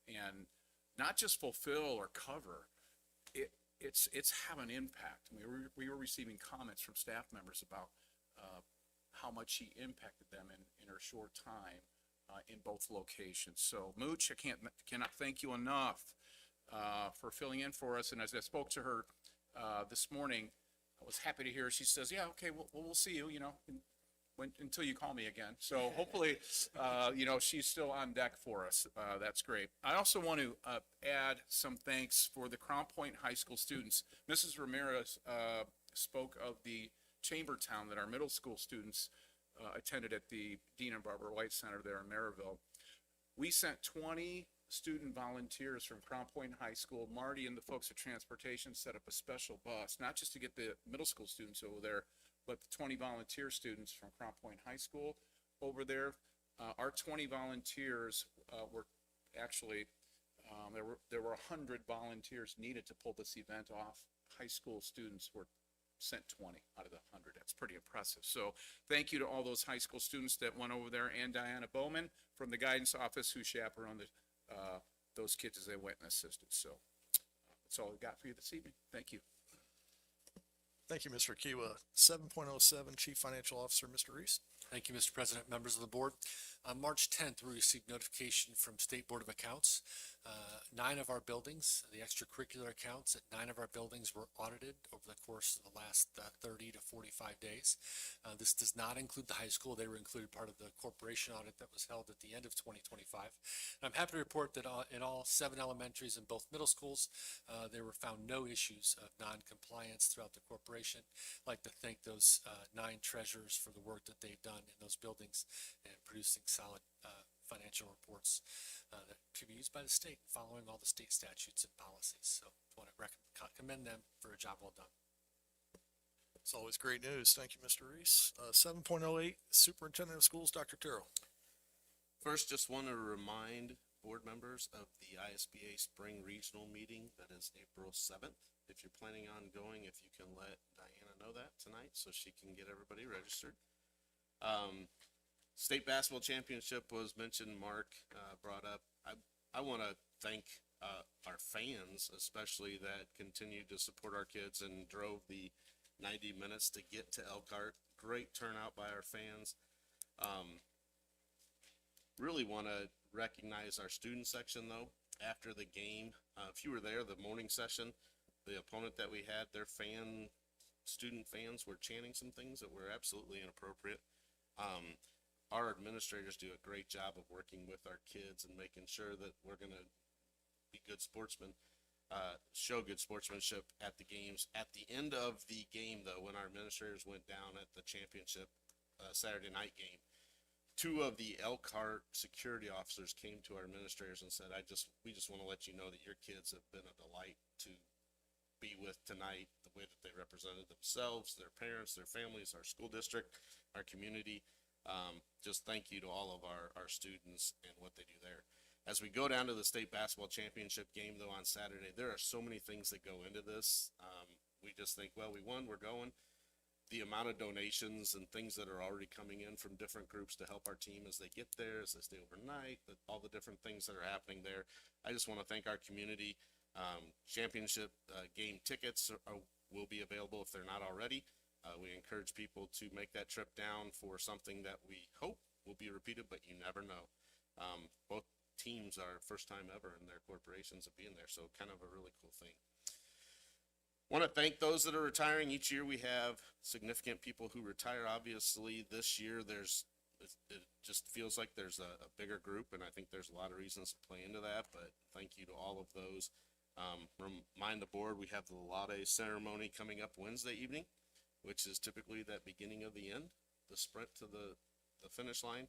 and not just fulfill or cover. It's have an impact. We were receiving comments from staff members about how much she impacted them in her short time in both locations. So Mooch, I cannot thank you enough for filling in for us. And as I spoke to her this morning, I was happy to hear she says, "Yeah, okay, we'll see you, until you call me again." So hopefully, she's still on deck for us. That's great. I also want to add some thanks for the Crown Point High School students. Mrs. Ramirez spoke of the Chamber Town that our middle school students attended at the Dean and Barbara White Center there in Maryville. We sent 20 student volunteers from Crown Point High School. Marty and the folks at transportation set up a special bus, not just to get the middle school students over there, but the 20 volunteer students from Crown Point High School over there. Our 20 volunteers were actually, there were 100 volunteers needed to pull this event off. High school students were sent 20 out of the 100. That's pretty impressive. So thank you to all those high school students that went over there, and Diana Bowman from the guidance office, who chaperoned those kids as they went and assisted. So that's all I've got for you this evening. Thank you. Thank you, Mr. Kiwa. 7.07, Chief Financial Officer, Mr. Reese. Thank you, Mr. President, members of the board. On March 10th, we received notification from State Board of Accounts. 9 of our buildings, the extracurricular accounts at 9 of our buildings were audited over the course of the last 30 to 45 days. This does not include the high school. They were included part of the corporation audit that was held at the end of 2025. And I'm happy to report that in all 7 elementaries and both middle schools, there were found no issues of non-compliance throughout the corporation. I'd like to thank those 9 treasurers for the work that they've done in those buildings and producing solid financial reports that to be used by the state, following all the state statutes and policies. So I want to commend them for a job well done. It's always great news. Thank you, Mr. Reese. 7.08, Superintendent of Schools, Dr. Terrell. First, just want to remind board members of the ISBA Spring Regional Meeting that is April 7th. If you're planning on going, if you can let Diana know that tonight so she can get everybody registered. State Basketball Championship was mentioned, Mark brought up. I want to thank our fans, especially that continued to support our kids and drove the 90 minutes to get to Elkhart. Great turnout by our fans. Really want to recognize our student section, though. After the game, if you were there, the morning session, the opponent that we had, their student fans were chanting some things that were absolutely inappropriate. Our administrators do a great job of working with our kids and making sure that we're going to be good sportsmen, show good sportsmanship at the games. At the end of the game, though, when our administrators went down at the championship Saturday night game, 2 of the Elkhart security officers came to our administrators and said, we just want to let you know that your kids have been a delight to be with tonight, the way that they represented themselves, their parents, their families, our school district, our community. Just thank you to all of our students and what they do there. As we go down to the state basketball championship game, though, on Saturday, there are so many things that go into this. We just think, well, we won, we're going. The amount of donations and things that are already coming in from different groups to help our team as they get there, as they stay overnight, all the different things that are happening there. I just want to thank our community. Championship game tickets will be available if they're not already. We encourage people to make that trip down for something that we hope will be repeated, but you never know. Both teams are first time ever in their corporations of being there, so kind of a really cool thing. Want to thank those that are retiring. Each year we have significant people who retire. Obviously, this year it just feels like there's a bigger group, and I think there's a lot of reasons to play into that, but thank you to all of those. Remind the board, we have the Laude ceremony coming up Wednesday evening, which is typically that beginning of the end, the sprint to the finish line.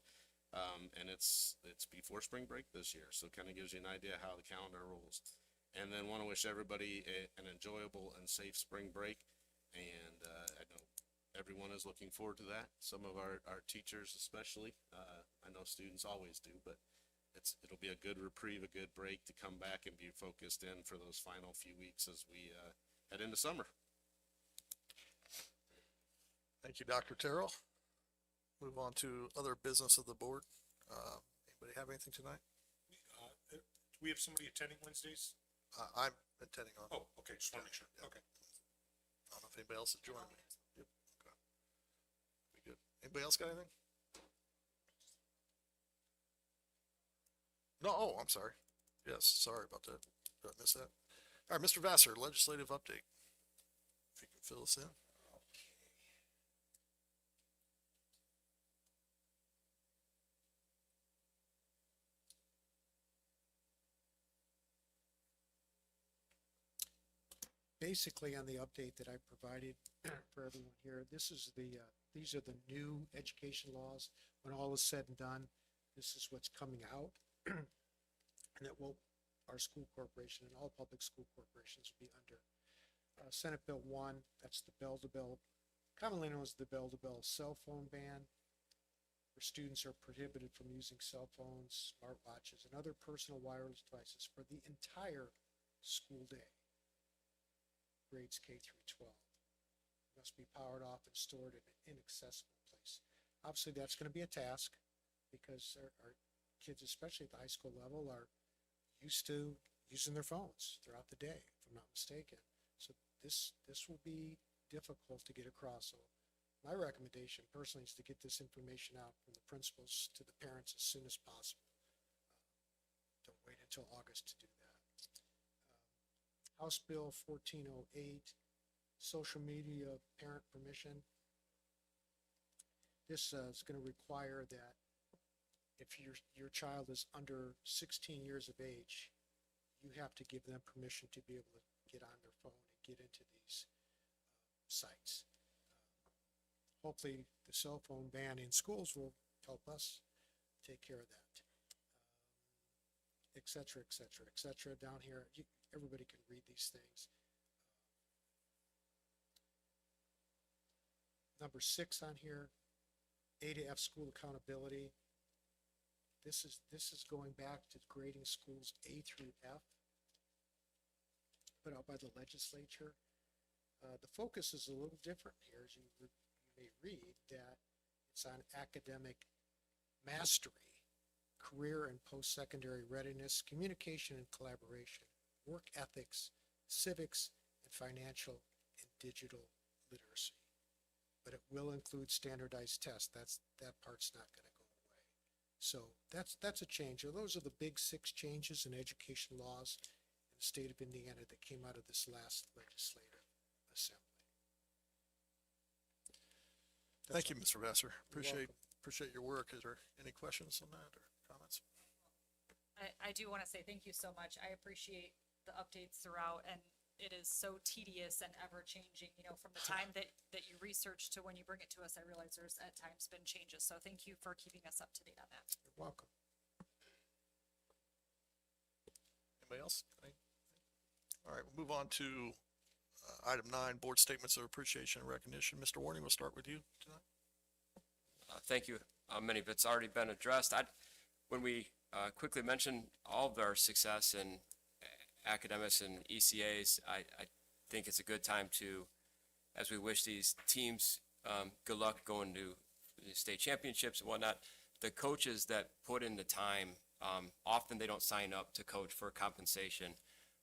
And it's before spring break this year. So kind of gives you an idea how the calendar rolls. And then want to wish everybody an enjoyable and safe spring break. And I know everyone is looking forward to that. Some of our teachers especially. I know students always do, but it'll be a good reprieve, a good break to come back and be focused in for those final few weeks as we head into summer. Thank you, Dr. Terrell. Move on to other business of the board. Anybody have anything tonight? Do we have somebody attending Wednesdays? I'm intending on. Oh, okay, just want to make sure. Yeah. Okay. I don't know if anybody else is joining me. Yep. Okay. Be good. Anybody else got anything? No, oh, I'm sorry. Yes, sorry about that. Did I miss that? All right, Mr. Vassar, legislative update. If you can fill us in. Basically, on the update that I provided for everyone here, this is these are the new education laws. When all is said and done, this is what's coming out. And that our school corporation and all public school corporations will be under. Senate Bill 1, that's the bell-to-bell, commonly known as the bell-to-bell cell phone ban, where students are prohibited from using cell phones, smartwatches, and other personal wireless devices for the entire school day. Grades K through 12 must be powered off and stored in an inaccessible place. Obviously, that's going to be a task because our kids, especially at the high school level, are used to using their phones throughout the day, if I'm not mistaken. So this will be difficult to get across. So my recommendation personally is to get this information out from the principals to the parents as soon as possible. Don't wait until August to do that. House Bill 1408, social media parent permission. This is going to require that if your child is under 16 years of age, you have to give them permission to be able to get on their phone and get into these sites. Hopefully, the cell phone ban in schools will help us take care of that. Et cetera, et cetera, et cetera. Down here, everybody can read these things. Number 6 on here, A to F school accountability. This is going back to grading schools A through F, put out by the legislature. The focus is a little different here, as you may read, that it's on academic mastery, career and post-secondary readiness, communication and collaboration, work ethics, civics, and financial and digital literacy. But it will include standardized tests. That part's not going to go away. So that's a change. Those are the big 6 changes in education laws in the state of Indiana that came out of this last legislative assembly. Thank you, Mr. Vassar. welcome. Appreciate your work. Is there any questions on that or comments? I do want to say thank you so much. I appreciate the updates throughout, and it is so tedious and ever changing, you know, from the time that you research to when you bring it to us. I realize there's at times been changes. So thank you for keeping us up to date on that. You're welcome. Anybody else? All right, we'll move on to item 9, board statements of appreciation and recognition. Mr. Warning, we'll start with you tonight. Thank you. Many of it's already been addressed. When we quickly mentioned all of our success in academics and ECAs, I think it's a good time to, as we wish these teams good luck going to the state championships and whatnot, the coaches that put in the time, often they don't sign up to coach for compensation.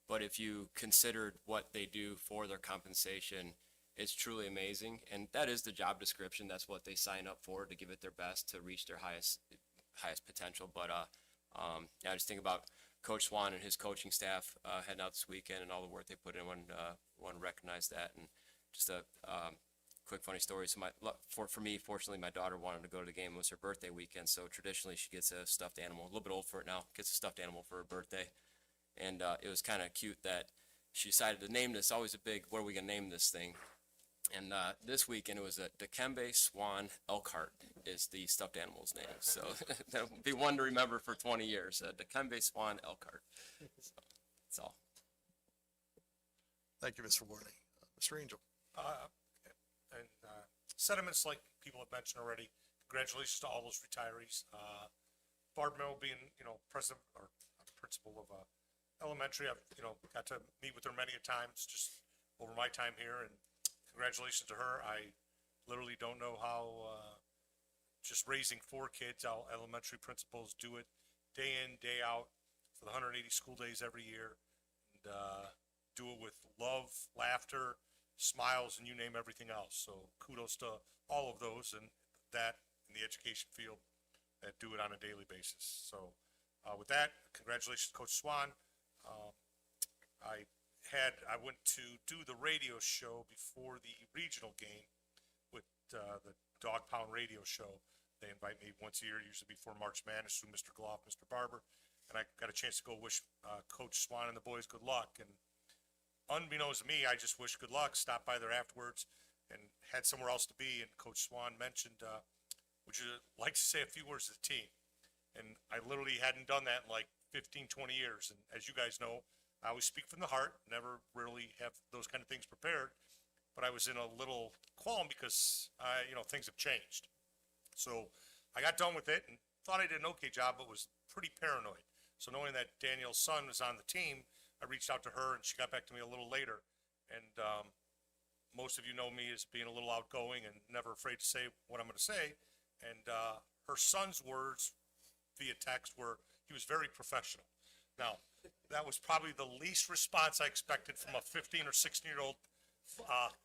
But if you considered what they do for their compensation, it's truly amazing. And that is the job description. That's what they sign up for, to give it their best to reach their highest potential. But yeah, I just think about Coach Swan and his coaching staff heading out this weekend and all the work they put in. Want to recognize that. And just a quick funny story. So for me, fortunately, my daughter wanted to go to the game. It was her birthday weekend. So traditionally she gets a stuffed animal, a little bit old for it now, gets a stuffed animal for her birthday. And it was kind of cute that she decided to name this. Always a big, what are we going to name this thing? And this weekend it was a Dikembe Swan Elkhart is the stuffed animal's name. So that'll be one to remember for 20 years. Dikembe Swan Elkhart. So that's all. Thank you, Mr. Warning. Mr. Angel. Sentiments like people have mentioned already. Congratulations to all those retirees. Barb Mill being, president or principal of elementary, I've, got to meet with her many a times just over my time here, and congratulations to her. I literally don't know how, just raising 4 kids, how elementary principals do it day in, day out for the 180 school days every year, and do it with love, laughter, smiles, and you name everything else. So kudos to all of those and that in the education field that do it on a daily basis. So with that, congratulations, Coach Swan. I went to do the radio show before the regional game with the Dog Pound radio show. They invite me once a year, usually before March Madness, through Mr. Gloff, Mr. Barber, and I got a chance to go wish Coach Swan and the boys good luck. And unbeknownst to me, I just wished good luck, stopped by there afterwards, and had somewhere else to be. And Coach Swan mentioned, would you like to say a few words to the team? And I literally hadn't done that in like 15, 20 years. And as you guys know, I always speak from the heart, never really have those kind of things prepared. But I was in a little qualm because, things have changed. So I got done with it and thought I did an okay job, but was pretty paranoid. So knowing that Daniel's son was on the team, I reached out to her and she got back to me a little later. And most of you know me as being a little outgoing and never afraid to say what I'm going to say. And her son's words via text were, he was very professional. Now, that was probably the least response I expected from a 15 or 16-year-old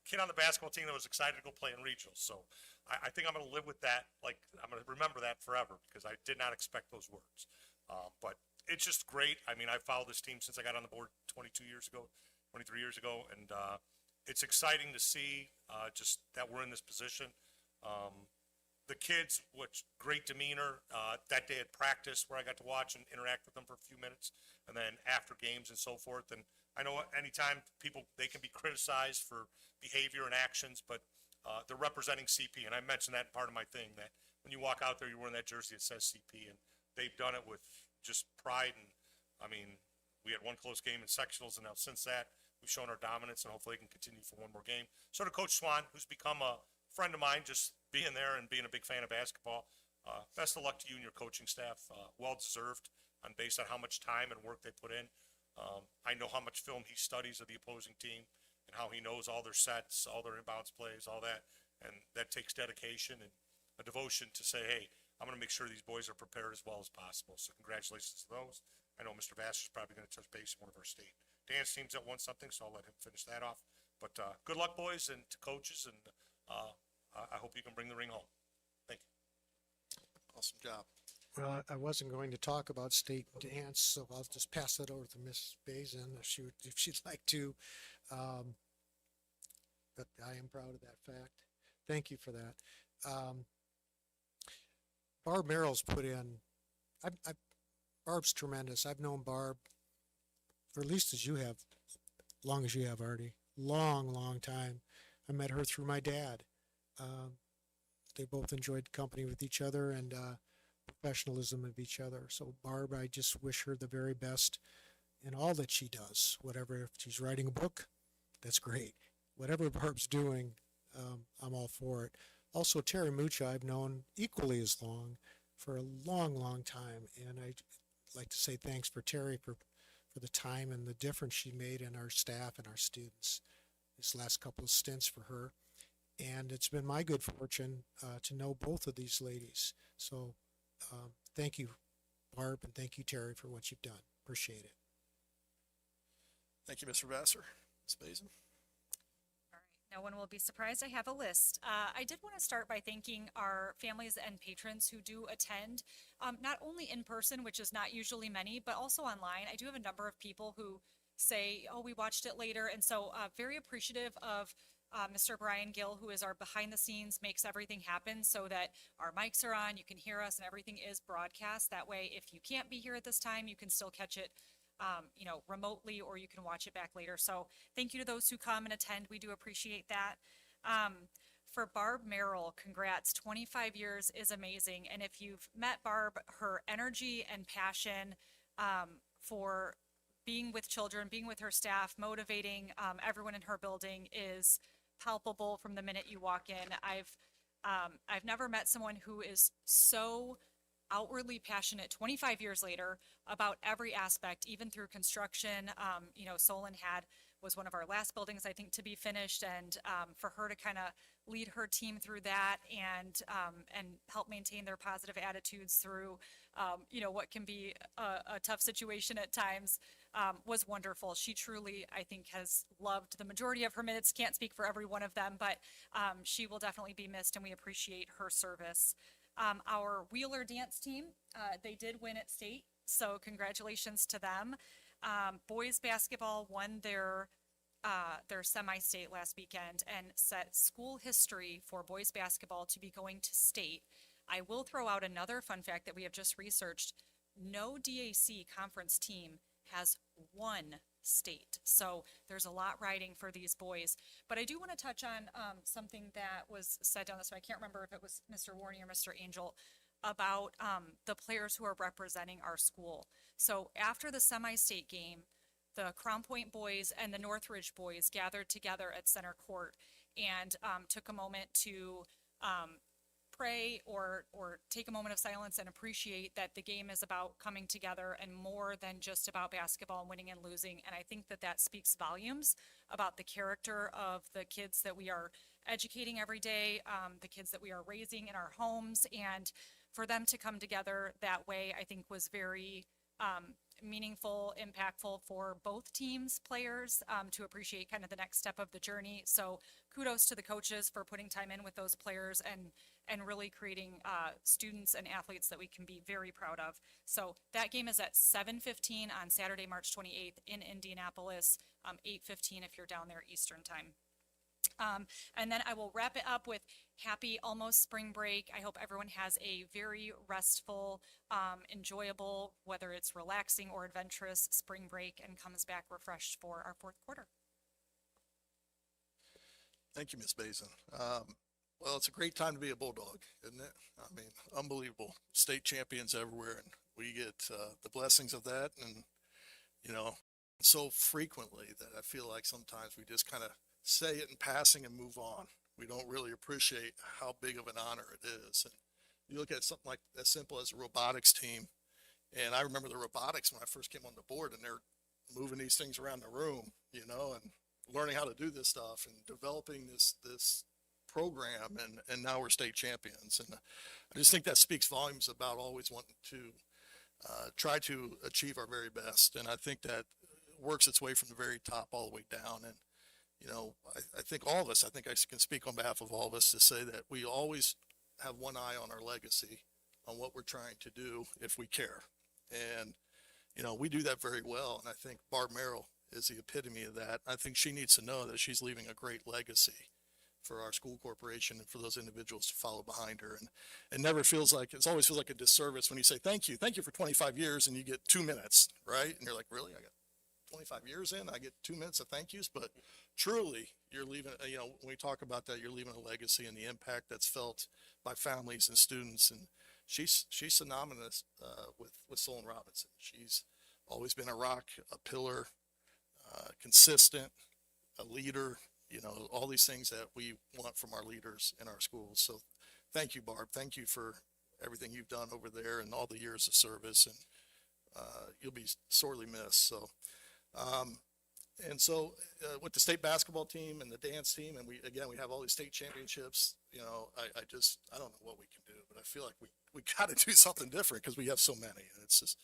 kid on the basketball team that was excited to go play in regionals. So I think I'm going to live with that. Like, I'm going to remember that forever because I did not expect those words. But it's just great. I mean, I followed this team since I got on the board 23 years ago, and it's exciting to see just that we're in this position. The kids, which great demeanor that day at practice where I got to watch and interact with them for a few minutes, and then after games and so forth. And I know anytime people, they can be criticized for behavior and actions, but they're representing CP. And I mentioned that in part of my thing, that when you walk out there, you're wearing that jersey that says CP, and they've done it with just pride. And I mean, we had one close game in sectionals, and now since that, we've shown our dominance, and hopefully it can continue for one more game. So to Coach Swan, who's become a friend of mine, just being there and being a big fan of basketball. Best of luck to you and your coaching staff. Well deserved, and based on how much time and work they put in. I know how much film he studies of the opposing team and how he knows all their sets, all their inbounds plays, all that. And that takes dedication and a devotion to say, hey, I'm going to make sure these boys are prepared as well as possible. So congratulations to those. I know Mr. Vassar's probably going to touch base with one of our state dance teams that won something, so I'll let him finish that off. But good luck, boys, and to coaches, and I hope you can bring the ring home. Thank you. Awesome job. Well, I wasn't going to talk about state dance, so I'll just pass it over to Miss Bazin if she'd like to. But I am proud of that fact. Thank you for that. Barb Merrill's put in, Barb's tremendous. I've known Barb for at least as you have, long as you have, Artie. Long time. I met her through my dad. They both enjoyed company with each other and professionalism of each other. So Barb, I just wish her the very best in all that she does. Whatever, if she's writing a book, that's great. Whatever Barb's doing, I'm all for it. Also, Terry Mucha, I've known equally as long, for a long time. And I'd like to say thanks for Terry for the time and the difference she made in our staff and our students. This last couple of stints for her. And it's been my good fortune to know both of these ladies. So thank you, Barb, and thank you, Terry, for what you've done. Appreciate it. Thank you, Mr. Vassar. Ms. Bazin? All right, no one will be surprised. I have a list. I did want to start by thanking our families and patrons who do attend, not only in person, which is not usually many, but also online. I do have a number of people who say, oh, we watched it later. And so very appreciative of Mr. Brian Gill, who is our behind the scenes, makes everything happen so that our mics are on, you can hear us, and everything is broadcast. That way, if you can't be here at this time, you can still catch it remotely, or you can watch it back later. So thank you to those who come and attend. We do appreciate that. For Barb Merrill, congrats. 25 years is amazing. And if you've met Barb, her energy and passion for being with children, being with her staff, motivating everyone in her building is palpable from the minute you walk in. I've never met someone who is so outwardly passionate 25 years later about every aspect, even through construction. Solon was one of our last buildings, I think, to be finished, and for her to kind of lead her team through that and help maintain their positive attitudes through, what can be a tough situation at times, was wonderful. She truly, I think, has loved the majority of her minutes. Can't speak for every one of them, but she will definitely be missed, and we appreciate her service. Our Wheeler dance team, they did win at state, so congratulations to them. Boys basketball won their semi-state last weekend and set school history for boys basketball to be going to state. I will throw out another fun fact that we have just researched. No DAC conference team has won state. So there's a lot riding for these boys. But I do want to touch on something that was said down this way. I can't remember if it was Mr. Warney or Mr. Angel about the players who are representing our school. So after the semi-state game, the Crown Point boys and the Northridge boys gathered together at center court and took a moment to pray or take a moment of silence and appreciate that the game is about coming together and more than just about basketball and winning and losing. And I think that speaks volumes about the character of the kids that we are educating every day, the kids that we are raising in our homes, and for them to come together that way, I think was very meaningful, impactful for both teams, players, to appreciate kind of the next step of the journey. So kudos to the coaches for putting time in with those players and really creating students and athletes that we can be very proud of. So that game is at 7:15 on Saturday, March 28th in Indianapolis, 8:15 if you're down there Eastern time. And then I will wrap it up with happy almost spring break. I hope everyone has a very restful, enjoyable, whether it's relaxing or adventurous spring break, and comes back refreshed for our fourth quarter. Thank you, Ms. Bazin. Well, it's a great time to be a Bulldog, isn't it? I mean, unbelievable. State champions everywhere, and we get the blessings of that, and so frequently that I feel like sometimes we just kind of say it in passing and move on. We don't really appreciate how big of an honor it is. And you look at something like as simple as a robotics team, and I remember the robotics when I first came on the board, and they're moving these things around the room, and learning how to do this stuff and developing this program, and now we're state champions. And I just think that speaks volumes about always wanting to try to achieve our very best. And I think that works its way from the very top all the way down. And I think all of us, I think I can speak on behalf of all of us to say that we always have one eye on our legacy, on what we're trying to do if we care. And, we do that very well. And I think Barb Merrill is the epitome of that. I think she needs to know that she's leaving a great legacy for our school corporation and for those individuals to follow behind her. And it never feels like, it always feels like a disservice when you say, thank you for 25 years, and you get 2 minutes, right? And you're like, really? I got 25 years in, I get 2 minutes of thank yous. But truly, you're leaving, when we talk about that, you're leaving a legacy and the impact that's felt by families and students. And she's synonymous with Solon Robinson. She's always been a rock, a pillar, consistent, a leader, all these things that we want from our leaders in our schools. So thank you, Barb. Thank you for everything you've done over there and all the years of service. And you'll be sorely missed. So, with the state basketball team and the dance team, and we have all these state championships, I don't know what we can do, but I feel like we got to do something different because we have so many. And it's just,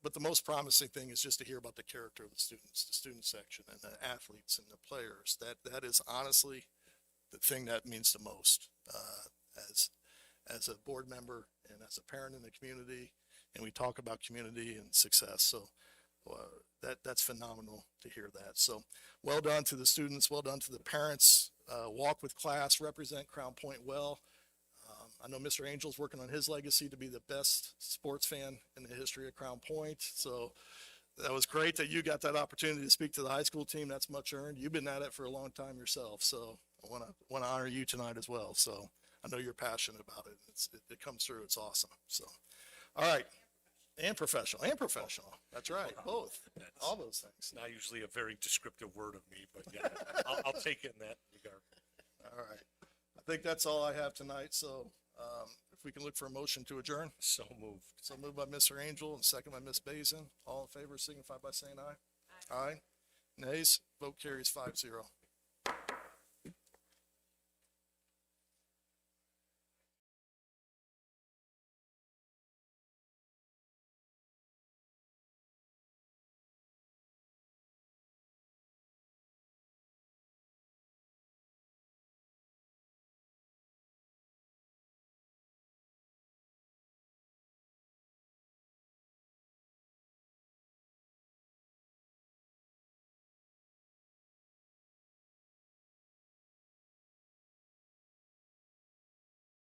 but the most promising thing is just to hear about the character of the students, the student section and the athletes and the players. That is honestly the thing that means the most, as a board member and as a parent in the community. And we talk about community and success. So that's phenomenal to hear that. So well done to the students. Well done to the parents. Walk with class, represent Crown Point well. I know Mr. Angel's working on his legacy to be the best sports fan in the history of Crown Point. So that was great that you got that opportunity to speak to the high school team. That's much earned. You've been at it for a long time yourself. So I want to honor you tonight as well. So I know you're passionate about it. It comes through. It's awesome. So, all right. And professional. That's right. Both. All those things. Not usually a very descriptive word of me, but yeah, I'll take it in that regard. All right. I think that's all I have tonight. So if we can look for a motion to adjourn. So moved. So moved by Mr. Angel and second by Ms. Bazin. All in favor signify by saying aye. Aye. Nays. Vote carries 5-0.